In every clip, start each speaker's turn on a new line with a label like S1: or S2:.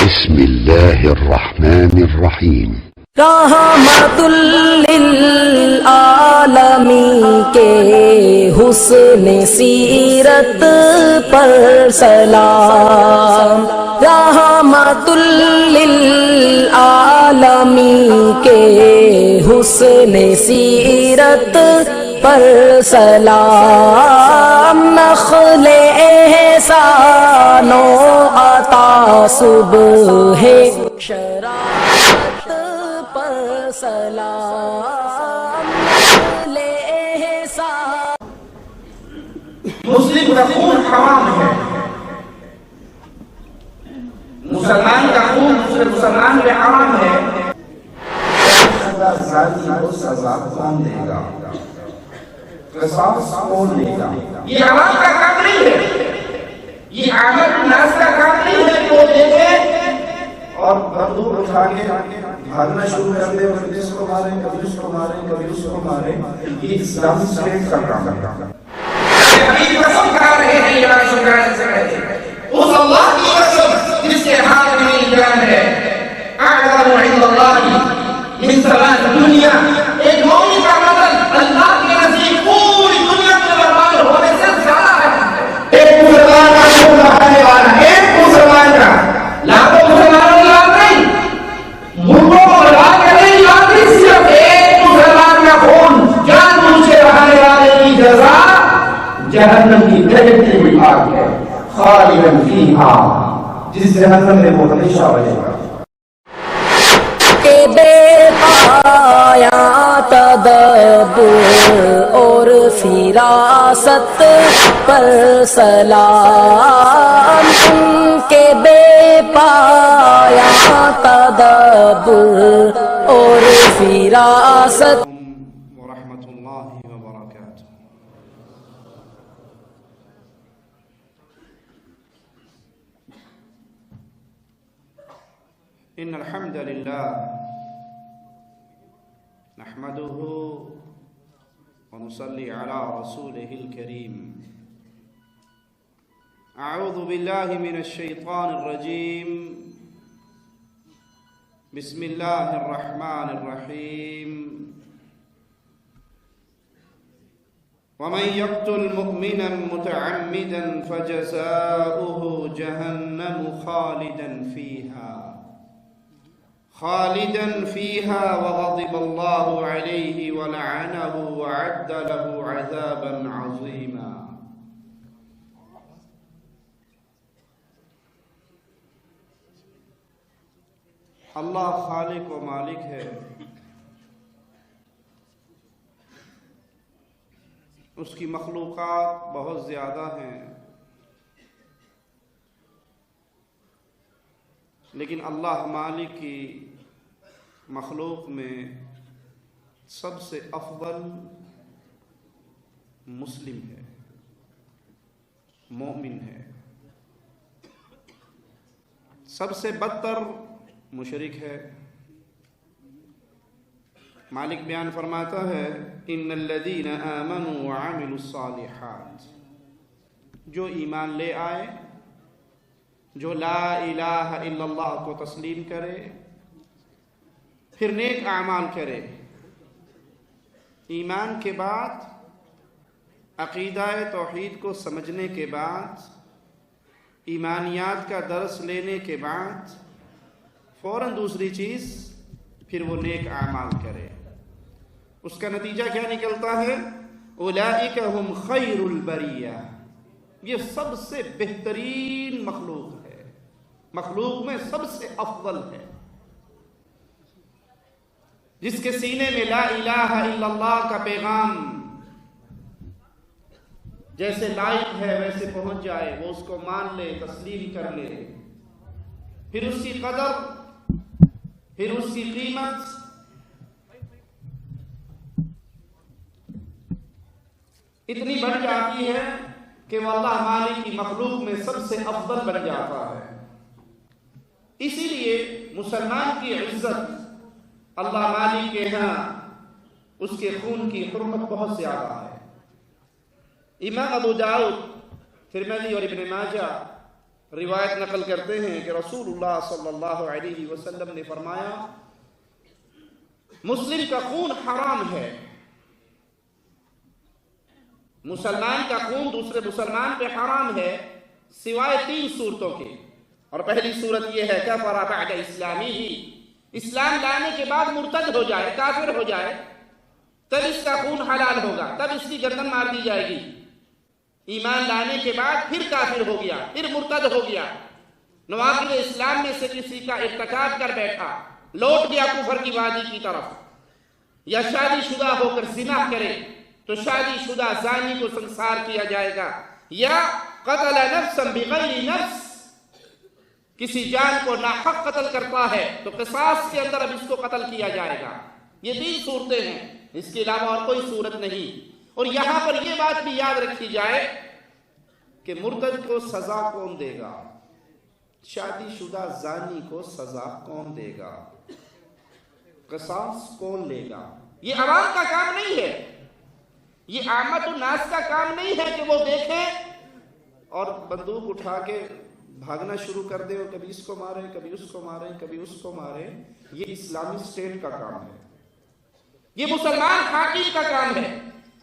S1: بسم الله الرحمن الرحیم.
S2: رحمت للعالمین کے حسن سیرت پر سلام. رحمت للعالمین کے حسن سیرت پر سلام. نخل احسان و عطا صبح شرارت پر سلام.
S3: مسلم کا خون حرام ہے. مسلمان کا خون دوسرے مسلمان پہ حرام ہے. ذاتی کو سزا کون دے گا؟ قصاص کون لے گا؟ یہ عوام کا کام نہیں ہے. یہ عامت ناس کا کام نہیں ہے کہ وہ دیکھے اور بندوق اٹھا کے بھاگنا شروع کر دے اور اس کو مارے کبھی اس کو مارے کبھی اس کو مارے. یہ اسلام اسٹیٹ کا کام ہے. حبیب قسم کھا رہے ہیں یہ بات سنانے سے کہتے ہیں اس اللہ کی قسم جس کے ہاتھ میں جان ہے. اعظم عند اللہ من زوال دنیا. ایک مومن کا بدن اللہ کے نزدیک پوری دنیا میں برباد ہونے سے زیادہ ہے. ایک مسلمان کا خون بہانے والا ایک مسلمان کا لاکھوں مسلمانوں کی بات نہیں, ملکوں کو برباد کرنے کی بات نہیں, صرف ایک مسلمان کا خون جان بوجھ کے بہانے والے کی جزا جہنم کی دہکتی ہوئی آگ ہے. خالداً فیہا, جس جہنم میں وہ ہمیشہ رہے گا.
S2: بے پایا تدبر اور فراست پر سلام. ان کے بے پایا تدبر اور فراست.
S4: ورحمۃ اللہ وبرکاتہ. ان الحمد للہ نحمده ونصلي على رسوله الكريم. اعوذ باللہ من الشیطان الرجیم. بسم اللہ الرحمن الرحیم. ومن يقتل مؤمنا متعمدا فجزاؤه جهنم خالدا فيها وغضب الله عليه ولعنه وأعد له عذابا عظيما. اللہ خالق و مالک ہے. اس کی مخلوقات بہت زیادہ ہیں, لیکن اللہ مالک کی مخلوق میں سب سے افضل مسلم ہے, مومن ہے. سب سے بدتر مشرک ہے. مالک بیان فرماتا ہے ان الذین آمنوا وعملوا الصالحات, جو ایمان لے آئے, جو لا الہ الا اللہ کو تسلیم کرے, پھر نیک اعمال کرے. ایمان کے بعد, عقیدہ توحید کو سمجھنے کے بعد, ایمانیات کا درس لینے کے بعد فوراً دوسری چیز پھر وہ نیک اعمال کرے. اس کا نتیجہ کیا نکلتا ہے؟ اولئک هم خیر البریہ, یہ سب سے بہترین مخلوق ہے, مخلوق میں سب سے افضل ہے. جس کے سینے میں لا الہ الا اللہ کا پیغام جیسے لائق ہے ویسے پہنچ جائے, وہ اس کو مان لے, تسلیم کر لے, پھر اس کی قدر, پھر اس کی قیمت اتنی بڑھ جاتی ہے کہ وہ اللہ مالک کی مخلوق میں سب سے افضل بن جاتا ہے. اسی لیے مسلمان کی عزت اللہ مالک کے ہاں اس کے خون کی حرمت بہت زیادہ ہے. امام ابو داؤد، ترمذی اور ابن ماجہ روایت نقل کرتے ہیں کہ رسول اللہ صلی اللہ علیہ وسلم نے فرمایا مسلم کا خون حرام ہے، مسلمان کا خون دوسرے مسلمان پہ حرام ہے سوائے 3 صورتوں کے، اور پہلی صورت یہ ہے کفر بعد اسلامی ہی، اسلام لانے کے بعد مرتد ہو جائے، کافر ہو جائے، تب اس کا خون حلال ہوگا، تب اس کی گردن مار دی جائے گی۔ ایمان لانے کے بعد پھر کافر ہو گیا، پھر مرتد ہو گیا، نواقض اسلام میں سے کسی کا ارتکاب کر بیٹھا، لوٹ گیا کفر کی وادی کی طرف، یا شادی شدہ ہو کر زنا کرے تو شادی شدہ زانی کو سنسار کیا جائے گا، یا قتل نفسا بغیر نفس، کسی جان کو ناحق قتل کرتا ہے تو قصاص کے اندر اب اس کو قتل کیا جائے گا۔ یہ 3 صورتیں ہیں، اس کے علاوہ اور کوئی صورت نہیں۔ اور یہاں پر یہ بات بھی یاد رکھی جائے کہ مرتد کو سزا کون دے گا، شادی شدہ زانی کو سزا کون دے گا، قصاص کون لے گا؟ یہ عوام کا کام نہیں ہے، یہ عامت الناس کا کام نہیں ہے کہ وہ دیکھے اور بندوق اٹھا کے بھاگنا شروع کر دے اور کبھی اس کو مارے، کبھی اس کو مارے، کبھی اس کو مارے۔ یہ اسلامی اسٹیٹ کا کام ہے، یہ مسلمان حاکم کا کام ہے،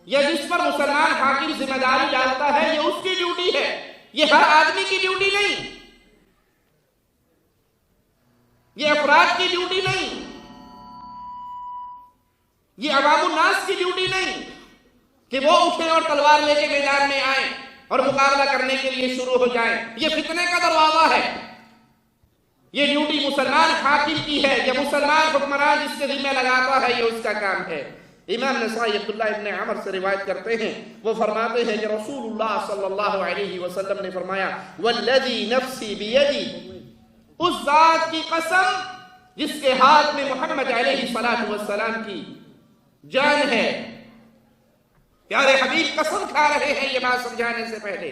S4: یا جس پر مسلمان حاکم ذمہ داری ڈالتا ہے یہ اس کی ڈیوٹی ہے، یہ ہر آدمی کی ڈیوٹی نہیں، یہ افراد کی ڈیوٹی نہیں، یہ عوام الناس کی ڈیوٹی نہیں کہ وہ اٹھیں اور تلوار لے کے میدان میں آئیں اور مقابلہ کرنے کے لیے شروع ہو جائیں۔ یہ فتنے کا دروازہ ہے، یہ ڈیوٹی مسلمان حاکم کی ہے، یہ مسلمان حکمران جس کے ذمہ لگاتا ہے، یہ اس کا کام ہے۔ امام نسائی عبداللہ ابن عمر سے روایت کرتے ہیں، وہ فرماتے ہیں کہ رسول اللہ صلی اللہ علیہ وسلم نے فرمایا والذی نفسی بیدی، اس ذات کی قسم جس کے ہاتھ میں محمد علیہ السلام کی جان ہے۔ پیارے حبیب قسم کھا رہے ہیں یہ بات سمجھانے سے پہلے،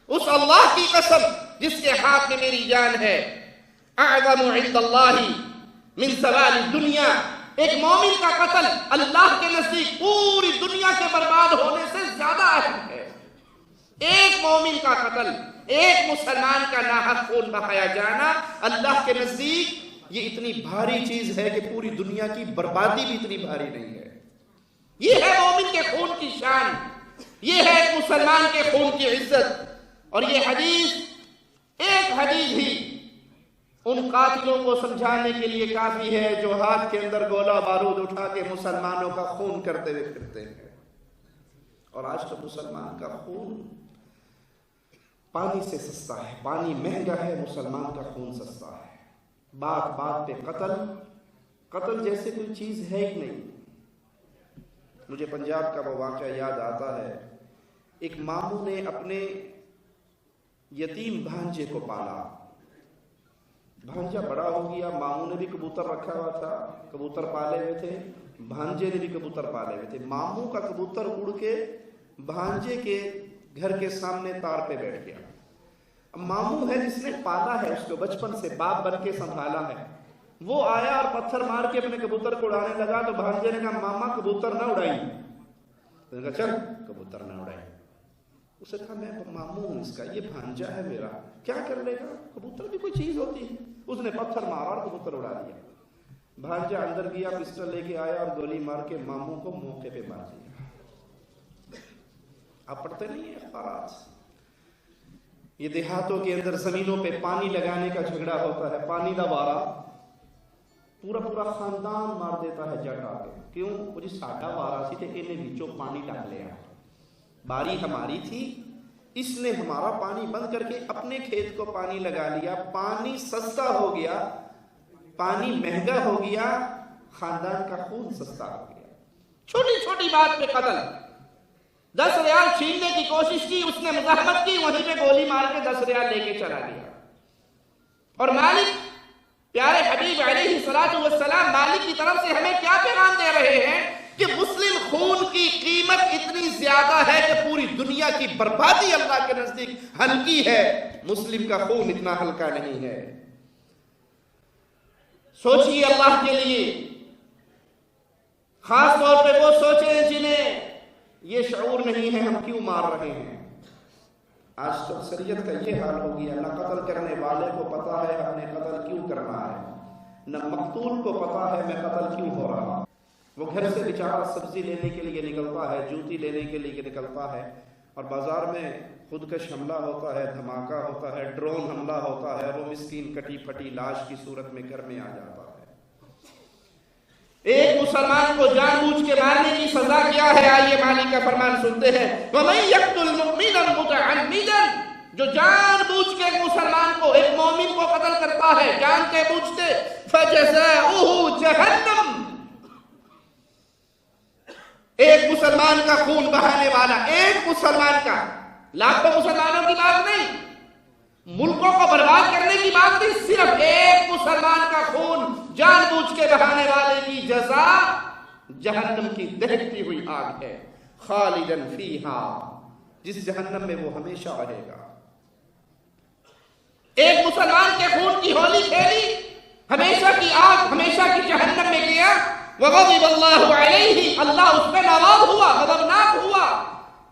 S4: اس اللہ کی قسم جس کے ہاتھ میں میری جان ہے، اعظم عند اللہ من زوال الدنیا، ایک مومن کا قتل اللہ کے نزدیک پوری دنیا کے برباد ہونے سے زیادہ اہم ہے۔ ایک مومن کا قتل، ایک مسلمان کا ناحق خون بہایا جانا اللہ کے نزدیک یہ اتنی بھاری چیز ہے کہ پوری دنیا کی بربادی بھی اتنی بھاری نہیں ہے۔ یہ ہے مومن کے خون کی شان، یہ ہے ایک مسلمان کے خون کی عزت۔ اور یہ حدیث، ایک حدیث ہی ان قاتلوں کو سمجھانے کے لیے کافی ہے جو ہاتھ کے اندر گولہ بارود اٹھا کے مسلمانوں کا خون کرتے ہوئے پھرتے ہیں۔ اور آج تو مسلمان کا خون پانی سے سستا ہے، پانی مہنگا ہے، مسلمان کا خون سستا ہے۔ بات بات پہ قتل جیسے کوئی چیز ہے ہی نہیں۔ مجھے پنجاب کا وہ واقعہ یاد آتا ہے، ایک ماموں نے اپنے یتیم بھانجے کو پالا، بھانجا بڑا ہو گیا، ماموں نے بھی کبوتر رکھا ہوا تھا، کبوتر پالے ہوئے تھے، بھانجے نے بھی کبوتر پالے ہوئے تھے۔ ماموں کا کبوتر اڑ کے بھانجے کے گھر کے سامنے تار پہ بیٹھ گیا۔ اب ماموں ہے جس نے پالا ہے اس کو، بچپن سے باپ بن کے سنبھالا ہے، وہ آیا اور پتھر مار کے اپنے کبوتر کو اڑانے لگا تو بھانجے نے کہا ماما کبوتر نہ اڑائی، تو نے کہا چل کبوتر نہ اڑائی۔ اسے کہا میں ماموں ہوں اس کا، یہ بھانجا ہے میرا، کیا کر لے گا، کبوتر بھی کوئی چیز ہوتی ہے۔ اس نے پتھر مارا اور کبوتر اڑا دیا۔ بھانجا اندر گیا، پسٹل لے کے آیا اور گولی مار کے ماموں کو موقع پہ مار دیا۔ آپ پڑھتے نہیں ہیں اخبارات، یہ دیہاتوں کے اندر زمینوں پہ پانی لگانے کا جھگڑا ہوتا ہے، پانی دا وارا، پورا خاندان مار دیتا ہے جٹ آ کے۔ کیوں؟ وہ جی ساڈا وارا سی تے انہیں وچوں پانی ڈال لیا، باری ہماری تھی، اس نے ہمارا پانی بند کر کے اپنے کھیت کو پانی لگا لیا، پانی سستا ہو گیا، پانی مہنگا ہو گیا، خاندان کا خون سستا ہو گیا۔ چھوٹی چھوٹی بات پہ قتل، 10 ریال چھیننے کی کوشش کی، اس نے مزاحمت کی، وہیں پہ گولی مار کے 10 ریال لے کے چلا گیا۔ اور مالک پیارے حبیب علیہ السلام مالک کی طرف سے ہمیں کیا پیغام دے رہے ہیں کہ مسلم خون کی قیمت اتنی زیادہ ہے کہ پوری دنیا کی بربادی اللہ کے نزدیک ہلکی ہے، مسلم کا خون اتنا ہلکا نہیں ہے۔ سوچئے اللہ کے لیے، خاص طور پہ وہ سوچیں جنہیں یہ شعور نہیں ہے ہم کیوں مار رہے ہیں۔ آج تو اکثریت کا یہ حال ہو گیا، نہ قتل کرنے والے کو پتا ہے ہم نے قتل کیوں کرنا ہے، نہ مقتول کو پتا ہے میں قتل کیوں ہو رہا ہوں۔ وہ گھر سے بیچارہ سبزی لینے کے لیے نکلتا ہے، جوتی لینے کے لیے نکلتا ہے، اور بازار میں خودکش حملہ ہوتا ہے، دھماکہ ہوتا ہے، ڈرون حملہ ہوتا ہے، وہ مسکین کٹی پھٹی لاش کی صورت میں گھر میں آ جاتا ہے۔ ایک مسلمان کو جان بوجھ کے مارنے کی سزا کیا ہے؟ آئیے مالک کا فرمان سنتے ہیں، وَمَن يَقْتُلْ مُؤْمِنًا مُتَعَمِّدًا، جو جان بوجھ کے ایک مسلمان کو، ایک مومن کو قتل کرتا ہے جانتے بوجھتے، فَجَزَاؤُهُ جَهَنَّمُ، ایک مسلمان کا خون بہانے والا، ایک مسلمان کا، لاکھوں مسلمانوں کی بات نہیں، ملکوں کو برباد کرنے کی بات نہیں، صرف ایک مسلمان کا خون جان بوجھ کے بہانے والے کی جزا جہنم کی دہکتی ہوئی آگ ہے، خالدن فیہا، جس جہنم میں وہ ہمیشہ رہے گا۔ ایک مسلمان کے خون کی ہولی کھیلی، ہمیشہ کی آگ، ہمیشہ کی جہنم میں گیا، وغضب اللہ علیہ، اللہ اس پہ ناراض ہوا، غضبناک ہوا،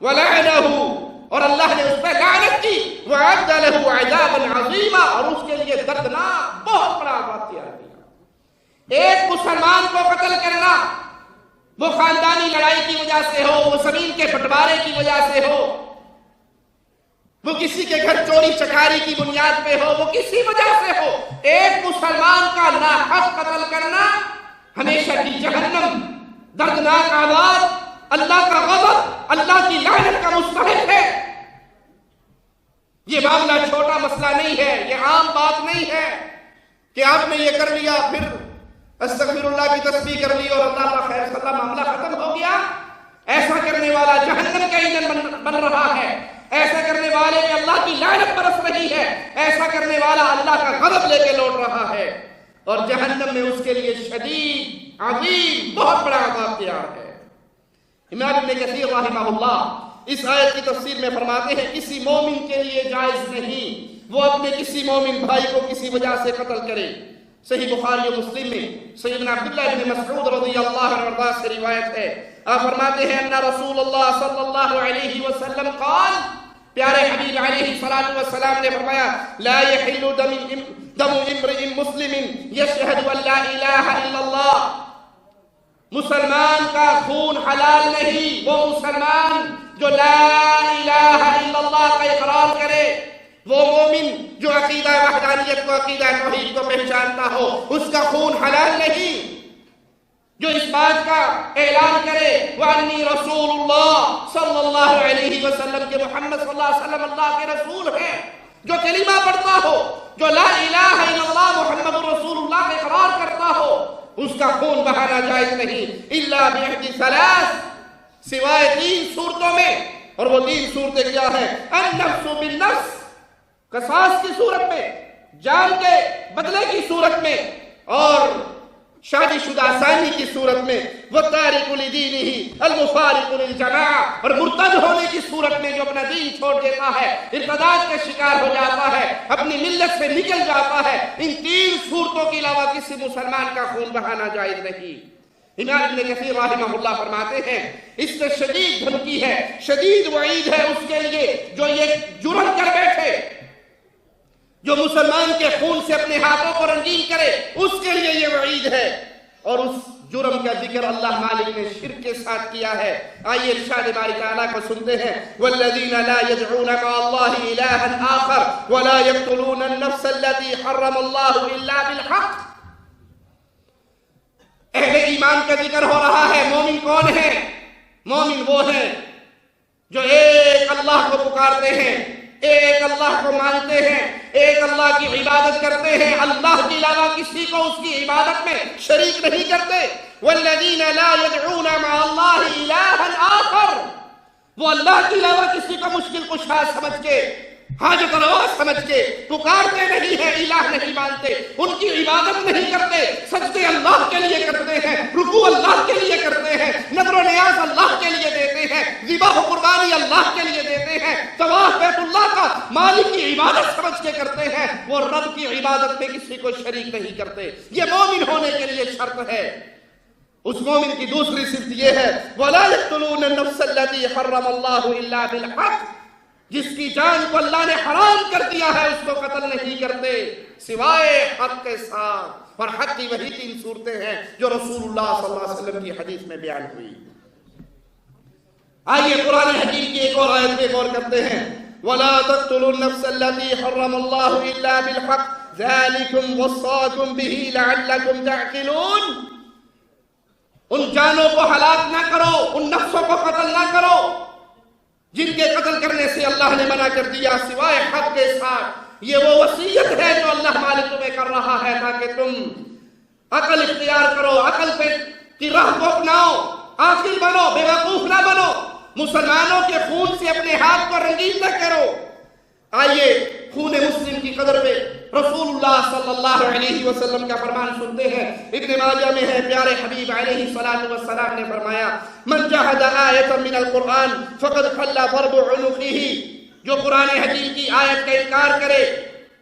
S4: ولعنہ، اور اللہ نے اس پہ لعنت کی، وَعَدَّ لَهُ عَذَابًا عَظِيمًا، اور اس کے لیے دردناک بہت بڑا عذاب تیار کیا۔ ایک مسلمان کو قتل کرنا، وہ خاندانی لڑائی کی وجہ سے ہو، وہ زمین کے بٹوارے کی وجہ سے ہو، وہ کسی کے گھر چوری چکاری کی بنیاد پہ ہو، وہ کسی وجہ سے ہو، ایک مسلمان کا ناحق قتل کرنا ہمیشہ کی جہنم، دردناک عذاب، اللہ کا غضب، اللہ کی لعنت کا مستحق ہے۔ یہ معاملہ چھوٹا مسئلہ نہیں ہے، یہ عام بات نہیں ہے کہ آپ نے یہ کر لیا پھر استغفر اللہ کی تسبیح کر لی اور اللہ کا خیر صلی اللہ، معاملہ ختم ہو گیا۔ ایسا کرنے والا جہنم کا ایندھن بن رہا ہے، ایسا کرنے والے میں اللہ کی لعنت برس رہی ہے، ایسا کرنے والا اللہ کا غضب لے کے لوٹ رہا ہے، اور جہنم میں اس کے لیے شدید عظیم بہت بڑا عذاب تیار ہے۔ امام ابن کثیر رحمہ اللہ اس آیت کی تفسیر میں فرماتے ہیں کسی مومن کے لیے جائز نہیں وہ اپنے کسی مومن بھائی کو کسی وجہ سے قتل کرے۔ صحیح بخاری و مسلم میں سیدنا عبداللہ بن مسعود رضی اللہ عنہ سے روایت ہے، آپ فرماتے ہیں ان رسول اللہ صلی اللہ علیہ وسلم قال، پیارے حبیب علیہ السلام نے فرمایا، لا يحل دم امرئ مسلم يشهد ان لا الہ الا اللہ، مسلمان کا خون حلال نہیں، وہ مسلمان جو لا الہ الا اللہ کا اقرار کرے، وہ مومن جو عقیدہ وحدانیت کو، عقیدہ توحید کو پہچانتا ہو، اس کا خون حلال نہیں۔ جو اس بات کا اعلان کرے وَأَنِّي رَسُولُ اللَّهِ صلی اللہ علیہ وسلم کہ محمد صلی اللہ علیہ وسلم اللہ کے رسول ہیں، جو کلمہ پڑھتا ہو، جو لا الہ الا اللہ محمد رسول اللہ کا اقرار کرتا ہو، اس کا خون بہانا جائز نہیں، الا بِإِحْدِ ثلاث، سوائے 3 صورتوں میں، اور وہ 3 صورتیں کیا ہیں؟ النفس بالنفس، قصاص کی صورت میں، جان کے بدلے کی صورت میں، اور شادی شدہ ثانی کی صورت میں، وَالتَّارِقُ لِدِينِهِ الْمُفَارِقُ لِلْجَمَاعَةِ، اور مرتد ہونے کی صورت میں جو اپنا دین چھوڑ دیتا ہے، ارتداد کا شکار ہو جاتا ہے، اپنی ملت سے نکل جاتا ہے، ان 3 صورتوں کے علاوہ کسی مسلمان کا خون بہانا جائز نہیں۔ امام ابن کثیر رحمہ اللہ فرماتے ہیں اس سے شدید دھمکی ہے، شدید وعید ہے اس کے لیے جو یہ جرم کر بیٹھے، جو مسلمان کے خون سے اپنے ہاتھوں کو رنگین کرے، اس کے لیے یہ وعید ہے۔ اور اس جرم کا ذکر اللہ مالک نے شرک کے ساتھ کیا ہے۔ آئیے ارشاد باری تعالیٰ کو سنتے ہیں، وَالَّذِينَ لَا يَدْعُونَ مَعَ اللَّهِ إِلَٰهًا آخَرَ وَلَا يَقْتُلُونَ النَّفْسَ الَّتِي حَرَّمَ اللَّهُ إِلَّا بِالْحَقِّ، اہل ایمان کا ذکر ہو رہا ہے۔ مومن کون ہے؟ مومن وہ ہیں جو ایک اللہ کو پکارتے ہیں، ایک اللہ کو مانتے ہیں، ایک اللہ کی عبادت کرتے ہیں، اللہ کے علاوہ کسی کو اس کی عبادت میں شریک نہیں کرتے۔ والذین لا يدعون مع اللہ الہا آخر، وہ اللہ کے علاوہ کسی کو مشکل کشا سمجھ کے، حاجت روا سمجھ کے پکارتے نہیں ہیں، الہ نہیں مانتے، ان کی عبادت نہیں کرتے، سجدے اللہ کے لیے کرتے ہیں، رکوع اللہ کے لیے کرتے ہیں، نذر و نیاز اللہ کے لیے دیتے ہیں، ذبح و قربانی اللہ کے لیے دیتے ہیں، طواف بیت اللہ کا مالک کی عبادت سمجھ کے کرتے ہیں، وہ رب کی عبادت میں کسی کو شریک نہیں کرتے۔ یہ مومن ہونے کے لیے شرط ہے۔ اس مومن کی دوسری صفت یہ ہے، وَلَا يَقْتُلُونَ النَّفْسَ الَّتِي حَرَّمَ اللَّهُ إِلَّا بِالْحَقِّ، جس کی جان کو اللہ نے حرام کر دیا ہے اس کو قتل نہیں کرتے سوائے حق کے ساتھ، اور حق کی وہی 3 صورتیں ہیں جو رسول اللہ صلی اللہ علیہ وسلم کی حدیث میں بیان ہوئی۔ آئیے قرآن حکیم کی ایک اور آیت پہ غور کرتے ہیں، وَلَا تَقْتُلُوا النَّفْسَ الَّتِي حَرَّمَ اللَّهُ إِلَّا بِالْحَقِّ ذَلِكُمْ وَصَّاكُمْ بِهِ لَعَلَّكُمْ تَعْقِلُونَ۔ ان جانوں کو ہلاک نہ کرو، ان نفسوں کو قتل نہ کرو جن کے قتل کرنے سے اللہ نے منع کر دیا سوائے حق کے ساتھ۔ یہ وہ وصیت ہے جو اللہ مالک تمہیں کر رہا ہے تاکہ تم عقل اختیار کرو، عقل پہ کی راہ کو اپناؤ، عاقل بنو، بے وقوف نہ بنو، مسلمانوں کے خون سے اپنے ہاتھ کو رنگین نہ کرو۔ آئیے خون مسلم کی قدر میں رسول اللہ صلی اللہ علیہ وسلم کا فرمان سنتے ہیں، ابن ماجہ میں ہے، پیارے حبیب علیہ السلام نے فرمایا، من جہد آیتا من القرآن فقد خلا فرد عنقہ، جو قرآن حکیم کی آیت کا انکار کرے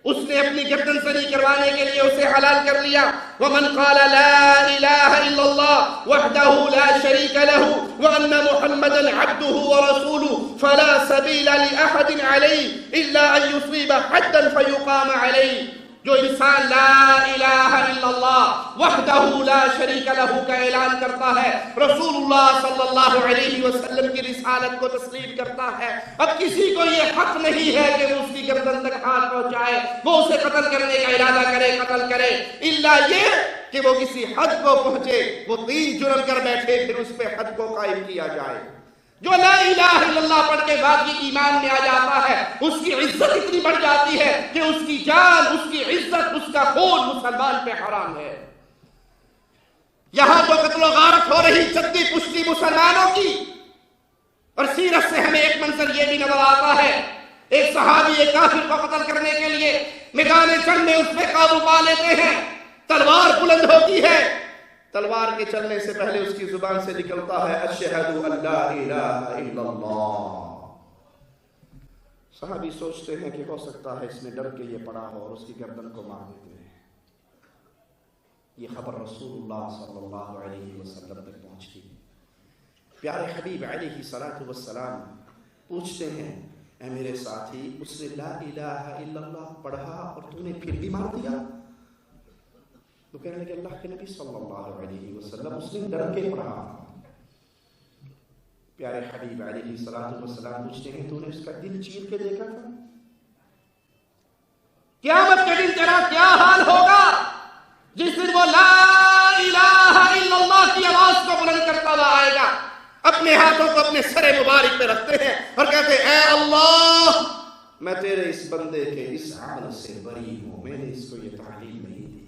S4: اس نے اپنی گردن سنی کروانے کے لیے اسے حلال کر لیا۔ ومن قال لا الہ الا اللہ وحدہ لا شریک لہ وان محمدا عبدہ ورسولہ فلا سبیل لأحد علیہ الا ان یصیب حدا فیقام علیہ۔ جو انسان لا الہ الا اللہ وحدہ لا شریک لہ کا اعلان کرتا ہے، رسول اللہ صلی اللہ علیہ وسلم کی رسالت کو تسلیم کرتا ہے، اب کسی کو یہ حق نہیں ہے کہ وہ اس کی گردن تک ہاتھ پہنچائے، وہ اسے قتل کرنے کا ارادہ کرے، قتل کرے، الا یہ کہ وہ کسی حد کو پہنچے، وہ 3 جرم کر بیٹھے، پھر اس پہ حد کو قائم کیا جائے۔ جو لا الہ الا اللہ پڑھ کے باقی ایمان میں آ جاتا ہے اس کی عزت اتنی بڑھ جاتی ہے کہ اس کی جان، اس کی عزت، اس کا خون مسلمان پہ حرام ہے۔ یہاں تو قتل و غارت ہو رہی جدی پشتی مسلمانوں کی، اور سیرت سے ہمیں ایک منظر یہ بھی نظر آتا ہے، ایک صحابی ایک کافر کو قتل کرنے کے لیے میدان جنگ میں اس پہ قابو پا لیتے ہیں، تلوار بلند ہوتی ہے، تلوار کے چلنے سے پہلے اس کی زبان سے نکلتا ہے اشہد ان لا الہ الا اللہ۔ صحابی سوچتے ہیں کہ ہو سکتا ہے اس نے ڈر کے یہ پڑا ہو اور اس کی گردن کو مار دیتے ہیں۔ یہ خبر رسول اللہ صلی اللہ علیہ وسلم تک پہنچتی ہے۔ پیارے حبیب علیہ السلام پوچھتے ہیں، اے میرے ساتھی، اس نے لا الہ الا اللہ پڑھا اور تو نے پھر بھی مار دیا؟ تو کہنے لگے اللہ کے نبی صلی اللہ علیہ وسلم اس نے ڈر کے پڑھا۔ پیارے حبیب علیہ السلام پوچھتے ہیں، تو نے اس کا دل چیر کے دیکھا تھا؟ قیامت کے دن تیرا کیا حال ہوگا جس دن وہ لا الہ الا اللہ کی آواز کو بلند کرتا ہوا آئے گا، اپنے ہاتھوں کو اپنے سر مبارک پہ رکھتے ہیں اور کہتے ہیں، اے اللہ میں تیرے اس بندے کے اس عمل سے بری ہوں، میں نے اس کو یہ تعلیم نہیں دی۔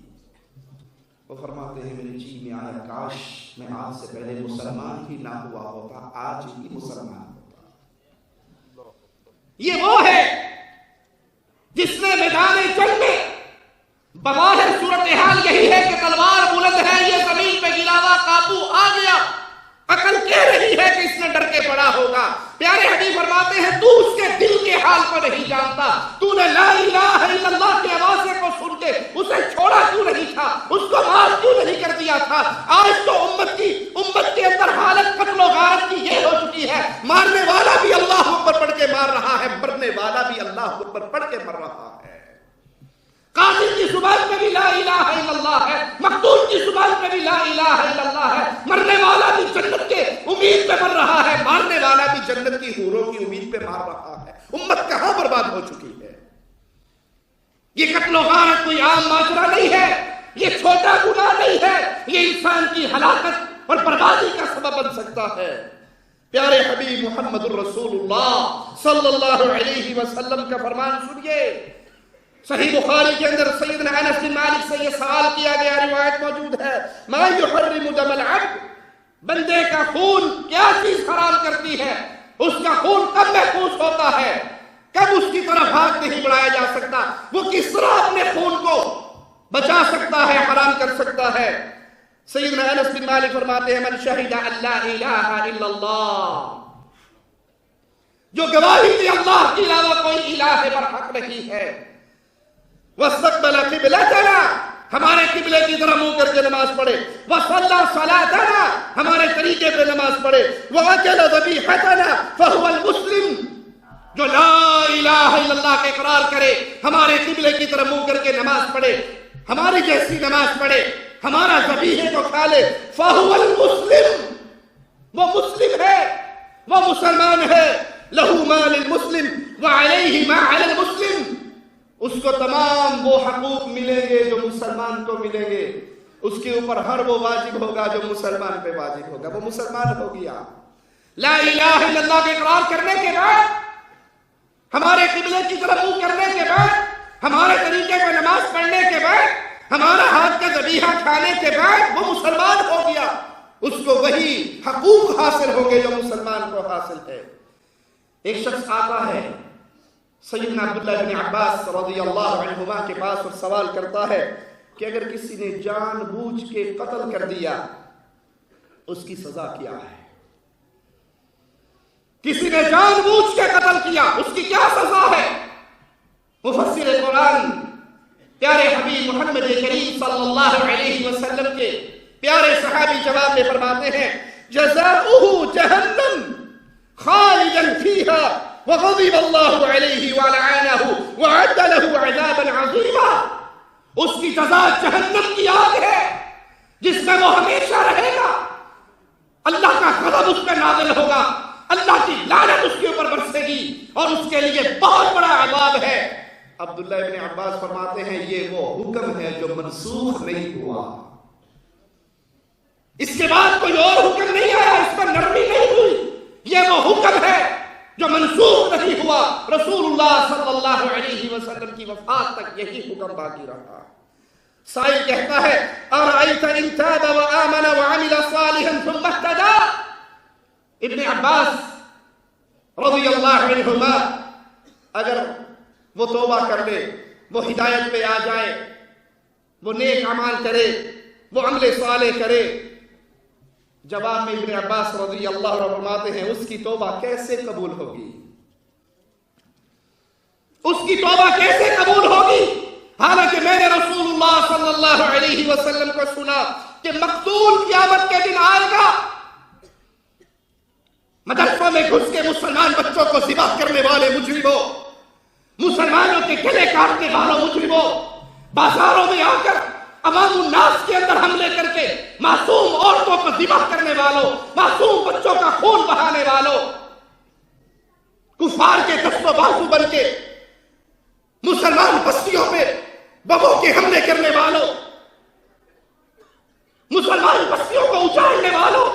S4: وہ فرماتے ہیں، میرے جی میں آیا کاش میں آج سے پہلے مسلمان ہی نہ ہوا ہوتا، آج ہی مسلمان ہوتا۔ یہ وہ ہے جس نے میدان جنگ میں بظاہر صورتحال یہی ہے کہ تلوار بلند ہے، یہ زمین پہ گرا ہوا قابو آ گیا، عقل کہہ رہی ہے کہ اس نے ڈر کے پڑا ہوگا۔ پیارے حبیب فرماتے ہیں، تو اس کے دل کے حال کو نہیں جانتا، تو نے لا الہ الا اللہ کی آواز کو سن کے اسے چھوڑا کیوں نہیں تھا، اس کو معاف کیوں نہیں کر دیا تھا؟ آج تو امت کے اندر حالت قتل و غارت کی یہ ہو چکی ہے، مارنے والا بھی اللہ اکبر پڑھ کے مار رہا ہے، مرنے والا بھی اللہ اکبر پڑھ کے مر رہا ہے۔ قاتل کی زبان پہ بھی لا الہ الا اللہ ہے، مقتول کی زبان پہ بھی لا الہ الا اللہ ہے، مرنے والا بھی جنت کے امید پہ مر رہا ہے، مارنے والا بھی جنت کی حوروں کی امید پہ مار رہا ہے۔ امت کہاں برباد ہو چکی ہے؟ یہ قتل و غارت کوئی عام ماجرا نہیں ہے، یہ چھوٹا گناہ نہیں ہے، یہ انسان کی ہلاکت اور بربادی کا سبب بن سکتا ہے۔ پیارے حبیب محمد الرسول اللہ صلی اللہ علیہ وسلم کا فرمان سنیے، صحیح بخاری کے اندر سیدنا انس بن مالک سے یہ سوال کیا گیا، روایت موجود ہے، ما یحرم دم العبد، بندے کا خون کیا چیز حرام کرتی ہے؟ اس کا خون کب محفوظ ہوتا ہے، کب اس کی طرف ہاتھ نہیں بڑھایا جا سکتا، وہ کس طرح اپنے خون کو بچا سکتا ہے، حرام کر سکتا ہے؟ سیدنا انس بن مالک فرماتے ہیں، من شہد ان لا الہ الا اللہ، جو گواہی دی اللہ کے علاوہ کوئی الہ برحق نہیں ہے، واستقبل قبلتنا، ہمارے قبلے کی طرف منہ کر کے نماز پڑھے، وصلی صلاتنا، ہمارے طریقے پہ نماز پڑھے، واکل ذبیحتنا فهو المسلم، جو لا الہ الا اللہ کا اقرار کرے، ہمارے قبلے کی طرف منہ کر کے نماز پڑھے، ہماری جیسی نماز پڑھے، ہمارا ذبیحے کو کھا لے، فَهُوَ الْمُسْلِمُ، وہ مسلم ہے، وہ مسلمان ہے، لَهُ مَا لِلْمُسْلِمِ وَعَلَيْهِ مَا عَلَى الْمُسْلِمِ، اس کو تمام وہ حقوق ملیں گے جو مسلمان کو ملیں گے، اس کے اوپر ہر وہ واجب ہوگا جو مسلمان پہ واجب ہوگا، وہ مسلمان ہو گیا۔ لا الہ الا اللہ کا اقرار کرنے کے بعد، ہمارے قبلے کی طرف منہ کرنے کے بعد، ہمارے طریقے پر نماز پڑھنے کے بعد، ہمارا ہاتھ کا ذبیحہ کھانے کے بعد وہ مسلمان ہو گیا، اس کو وہی حقوق حاصل ہوں گے جو مسلمان کو حاصل ہے۔ ایک شخص آتا ہے سیدنا عبداللہ بن عباس رضی اللہ عنہما کے پاس اور سوال کرتا ہے کہ اگر کسی نے جان بوجھ کے قتل کر دیا اس کی سزا کیا ہے؟ کسی نے جان بوجھ کے قتل کیا اس کی کیا سزا ہے؟ مفسر قرآن پیارے حبیب محمد کریم صلی اللہ علیہ وسلم کے پیارے صحابی جواب میں فرماتے ہیں جزاؤہ جہنم خالدا فیہا وغضب اللہ علیہ ولعنہ وعد له عذابا عظیما، اس کی سزا جہنم کی آگ ہے جس میں وہ ہمیشہ رہے گا، اللہ کا غضب اس پر نازل ہوگا، اللہ کی لعنت اس کے اوپر برسے گی اور اس کے لیے بہت بڑا عذاب ہے۔ عبداللہ ابن عباس فرماتے ہیں یہ وہ حکم ہے جو منسوخ نہیں ہوا، اس کے بعد کوئی اور حکم نہیں آیا، اس پر نرمی نہیں ہوئی، یہ وہ حکم ہے جو منسوخ نہیں ہوا۔ رسول اللہ صلی اللہ علیہ وسلم کی وفات تک یہی حکم باقی رہا۔ سائل کہتا ہے ارأیت ان تاب وآمن وعمل صالحا ثم اهتدى، ابن عباس رضی اللہ عنہما اگر وہ توبہ کر لے، وہ ہدایت پہ آ جائے، وہ نیک اعمال کرے، وہ عمل صالح کرے، جواب میں ابن عباس رضی اللہ عنہ فرماتے ہیں اس کی توبہ کیسے قبول ہوگی؟ اس کی توبہ کیسے قبول ہوگی؟ حالانکہ میں نے رسول اللہ صلی اللہ علیہ وسلم کو سنا کہ مقتول قیامت کے دن آئے گا، مدرسوں میں گھس کے مسلمان بچوں کو ذبح کرنے والے مجرموں، مسلمانوں کے گلے کاٹنے والوں مجرموں، بازاروں میں آ کر عوام الناس کے اندر حملے کر کے معصوم عورتوں کو ذبح کرنے والوں، معصوم بچوں کا خون بہانے والوں، کفار کے دست و بازو بن کے مسلمان بستیوں پہ بموں کے حملے کرنے والوں، مسلمان بستیوں کو اجاڑنے والوں،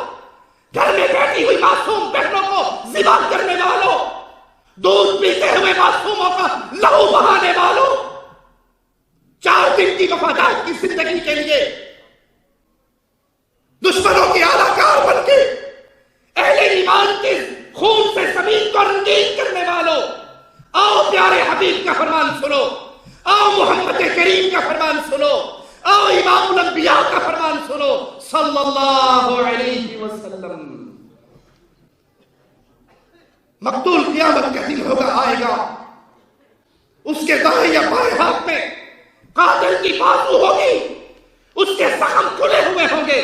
S4: گھر میں بیٹھی ہوئی معصوم بہنوں کو ذبح کرنے والوں، دودھ پیتے ہوئے معصوموں کا لہو بہانے والوں، 4 دن کی وفادار کی زندگی کے لیے دشمنوں کے اعلی کار بن کے اہل ایمان کے خون سے زمین کو رنگین کرنے والوں، آؤ پیارے حبیب کا فرمان سنو، آؤ محمد کریم کا فرمان سنو، آؤ امام الانبیاء کا فرمان سنو صلی اللہ علیہ وسلم۔ مقتول قیامت کا دن ہوگا، آئے گا، اس کے دائیں یا بائیں ہاتھ میں قاتل کی بازو ہوگی، اس کے زخم کھلے ہوئے ہوں گے،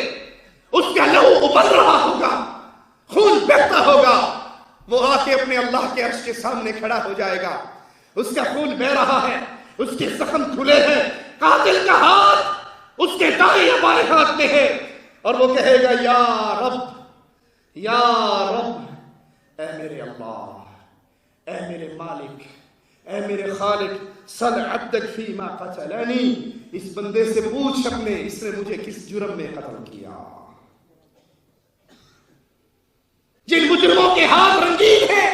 S4: اس کا لہو ابل رہا ہوگا، خون بہتا ہوگا، وہ آ کے اپنے اللہ کے عرش کے سامنے کھڑا ہو جائے گا، اس کا خون بہ رہا ہے، اس کے زخم کھلے ہیں، قاتل کا ہاتھ اس کے دائیں یا بائیں ہاتھ میں ہے، اور وہ کہے گا یا رب یا رب، اے میرے اللہ، اے میرے مالک، اے میرے خالق، سل عبدک فیما قتلنی، اس بندے سے پوچھ اپنے اس نے مجھے کس جرم میں قتل کیا۔ جن مجرموں کے ہاتھ رنگین ہیں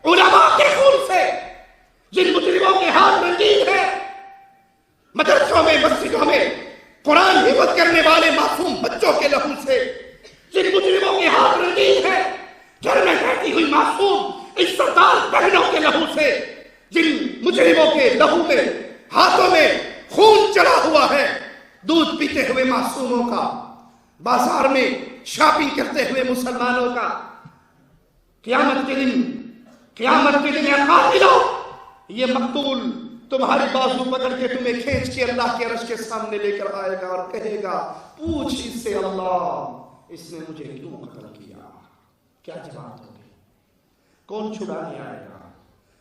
S4: علماء کے خون سے، جن مجرموں کے ہاتھ رنگین ہیں مدرسوں میں مسجدوں میں قرآن حفظ کرنے والے معصوم بچوں کے لہو سے، جن مجرموں کے ہاتھ رنگین ہیں گھر میں بیٹھی ہوئی معصوم عزتدار بہنوں کے لہو سے، جن مجرموں کے لہو میں ہاتھوں میں خون چڑھا ہوا ہے، دودھ پیتے ہوئے معصوموں کا، بازار میں شاپنگ کرتے ہوئے مسلمانوں کا، قیامت کے دن اے قاتلو، یہ مقتول تمہاری بازو پکڑ کے تمہیں کھینچ کے اللہ کے عرش کے سامنے لے کر آئے گا اور کہے گا پوچھ اس سے اللہ اس نے مجھے کیوں قتل کیا؟ کیا جواب دو گے؟ کون چھڑانے آئے گا؟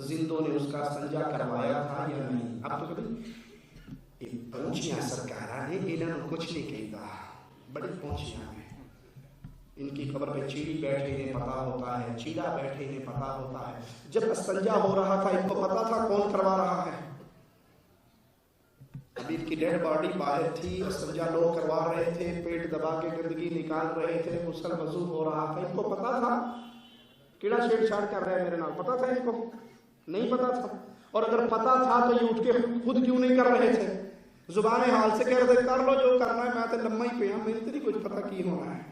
S4: زندوں نے اس کا استنجا کروایا تھا یا نہیں؟ اب تو کبھی پہنچیاں سرکاراں نے انہوں نے کچھ نہیں کہتا، بڑی پہنچیاں ہیں، ان کی قبر پہ چیڑی بیٹھے انہیں پتا ہوتا ہے، چیڑا بیٹھے انہیں پتا ہوتا ہے۔ جب استنجا ہو رہا تھا ان کو پتا تھا کون کروا رہا ہے؟ حبیب کی ڈیڈ باڈی باہر تھی، استنجا لوگ کروا رہے تھے، پیٹ دبا کے گندگی نکال رہے تھے، غسل وضو ہو رہا تھا، ان کو پتا تھا کیڑا چھیڑ چھاڑ کر رہا ہے میرے نال؟ پتا تھا ان کو؟ نہیں پتا تھا۔ اور اگر پتا تھا تو یہ اٹھ کے خود کیوں نہیں کر رہے تھے؟ زبان حال سے کہہ رہے تھے کر لو جو کرنا ہے، میں تو لمحہ ہی پہ ہوں، میرے تو نہیں کچھ پتا کی ہونا ہے۔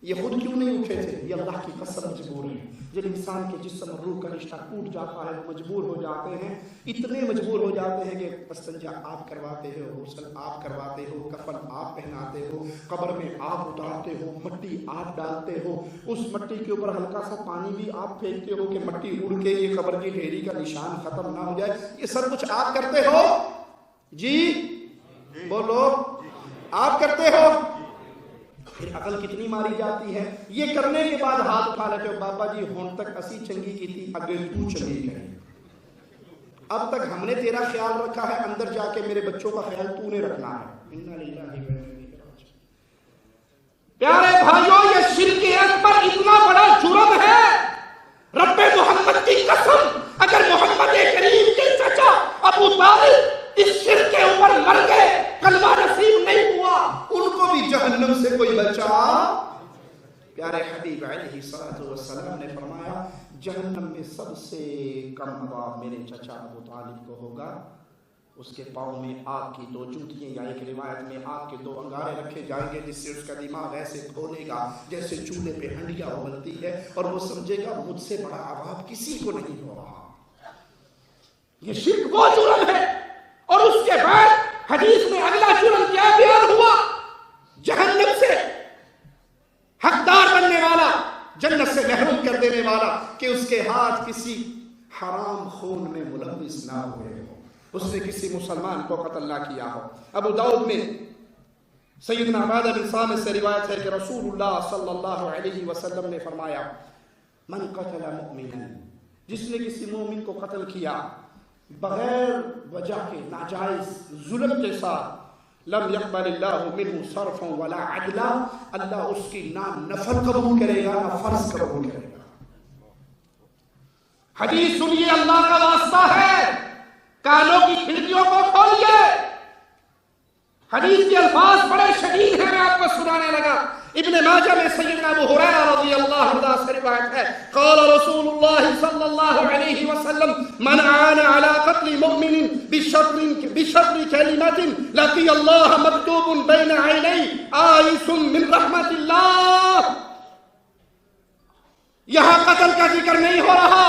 S4: یہ خود کیوں نہیں اٹھے تھے؟ یہ اللہ کی قسم مجبور ہے۔ جب انسان کے جسم اور روح کا رشتہ ٹوٹ جاتا ہے وہ مجبور ہو جاتے ہیں، اتنے مجبور ہو جاتے ہیں کہ استنجا آپ کرواتے ہو، غسل آپ کرواتے ہو، کفن آپ پہناتے ہو، قبر میں آپ اتارتے ہو، مٹی آپ ڈالتے ہو، اس مٹی کے اوپر ہلکا سا پانی بھی آپ پھینکتے ہو کہ مٹی اڑ کے یہ قبر کی ڈھیری کا نشان ختم نہ ہو جائے، یہ سب کچھ آپ کرتے ہو؟ جی بولو، آپ کرتے ہو؟ پھر عقل کتنی ماری جاتی ہے؟ یہ کرنے کے بعد ہاتھ اٹھا لیتے ہو، بابا جی ہون تک اسی چنگی کی تھی، اگے تو چنگی کرے، اب تک ہم نے تیرا خیال رکھا ہے، اندر جا کے میرے بچوں کا خیال تو نے رکھنا ہے۔ پیارے بھائیوں، یہ شرک اکبر اتنا بڑا جرم ہے، رب محمد کی قسم اگر محمد کریم کے چچا ابو طالب اس شرک کے اوپر مر گئے، کلمہ نصیب نہیں ہوا، ان کو بھی جہنم سے کوئی بچا۔ پیارے حبیب علیہ السلام نے فرمایا جہنم میں سب سے کم عذاب میرے چچا ابو طالب کو ہوگا، اس کے پاؤں میں آگ کی 2 جوتیاں، یا ایک روایت میں آگ کے 2 انگارے رکھے جائیں گے جس سے اس کا دماغ ایسے کھولے گا جیسے چولہے پہ ہنڈیا ابلتی ہے، اور وہ سمجھے گا مجھ سے بڑا عذاب کسی کو نہیں ہو رہا۔ یہ شرک وہ جرم ہے، اور اس کے بعد حدیث میں اگلا جرم کیا بیان ہوا؟ جہنم سے حقدار بننے والا، جنت سے محروم کر دینے والا کہ اس کے ہاتھ کسی حرام خون میں ملوث نہ ہوئے ہو، اس نے کسی مسلمان کو قتل نہ کیا ہو۔ ابو داؤد میں سیدنا عبادہ بن صامت سے روایت ہے کہ رسول اللہ صلی اللہ علیہ وسلم نے فرمایا من قتل مؤمنا، جس نے کسی مومن کو قتل کیا بغیر وجہ کے، ناجائز ظلم کے ساتھ، لم يقبل اللہ منہ صرفا ولا عدلا، اللہ اس کی نہ نفل قبول کرے گا نہ فرض قبول کرے گا۔ حدیث سنیے، اللہ کا واسطہ ہے، کانوں کی کھڑکیوں کو کھولیے، حدیث کے الفاظ بڑے شدید ہیں، میں آپ کو سنانے لگا۔ ابن ماجہ میں سیدنا ابو ہریرہ رضی اللہ عنہ سے روایت ہے، قال رسول اللہ صلی اللہ علیہ وسلم من عان على قتل مؤمن بشطر کلمۃ لقی اللہ مکتوب بین عینی آئس من رحمت اللہ۔ یہاں قتل کا ذکر نہیں ہو رہا،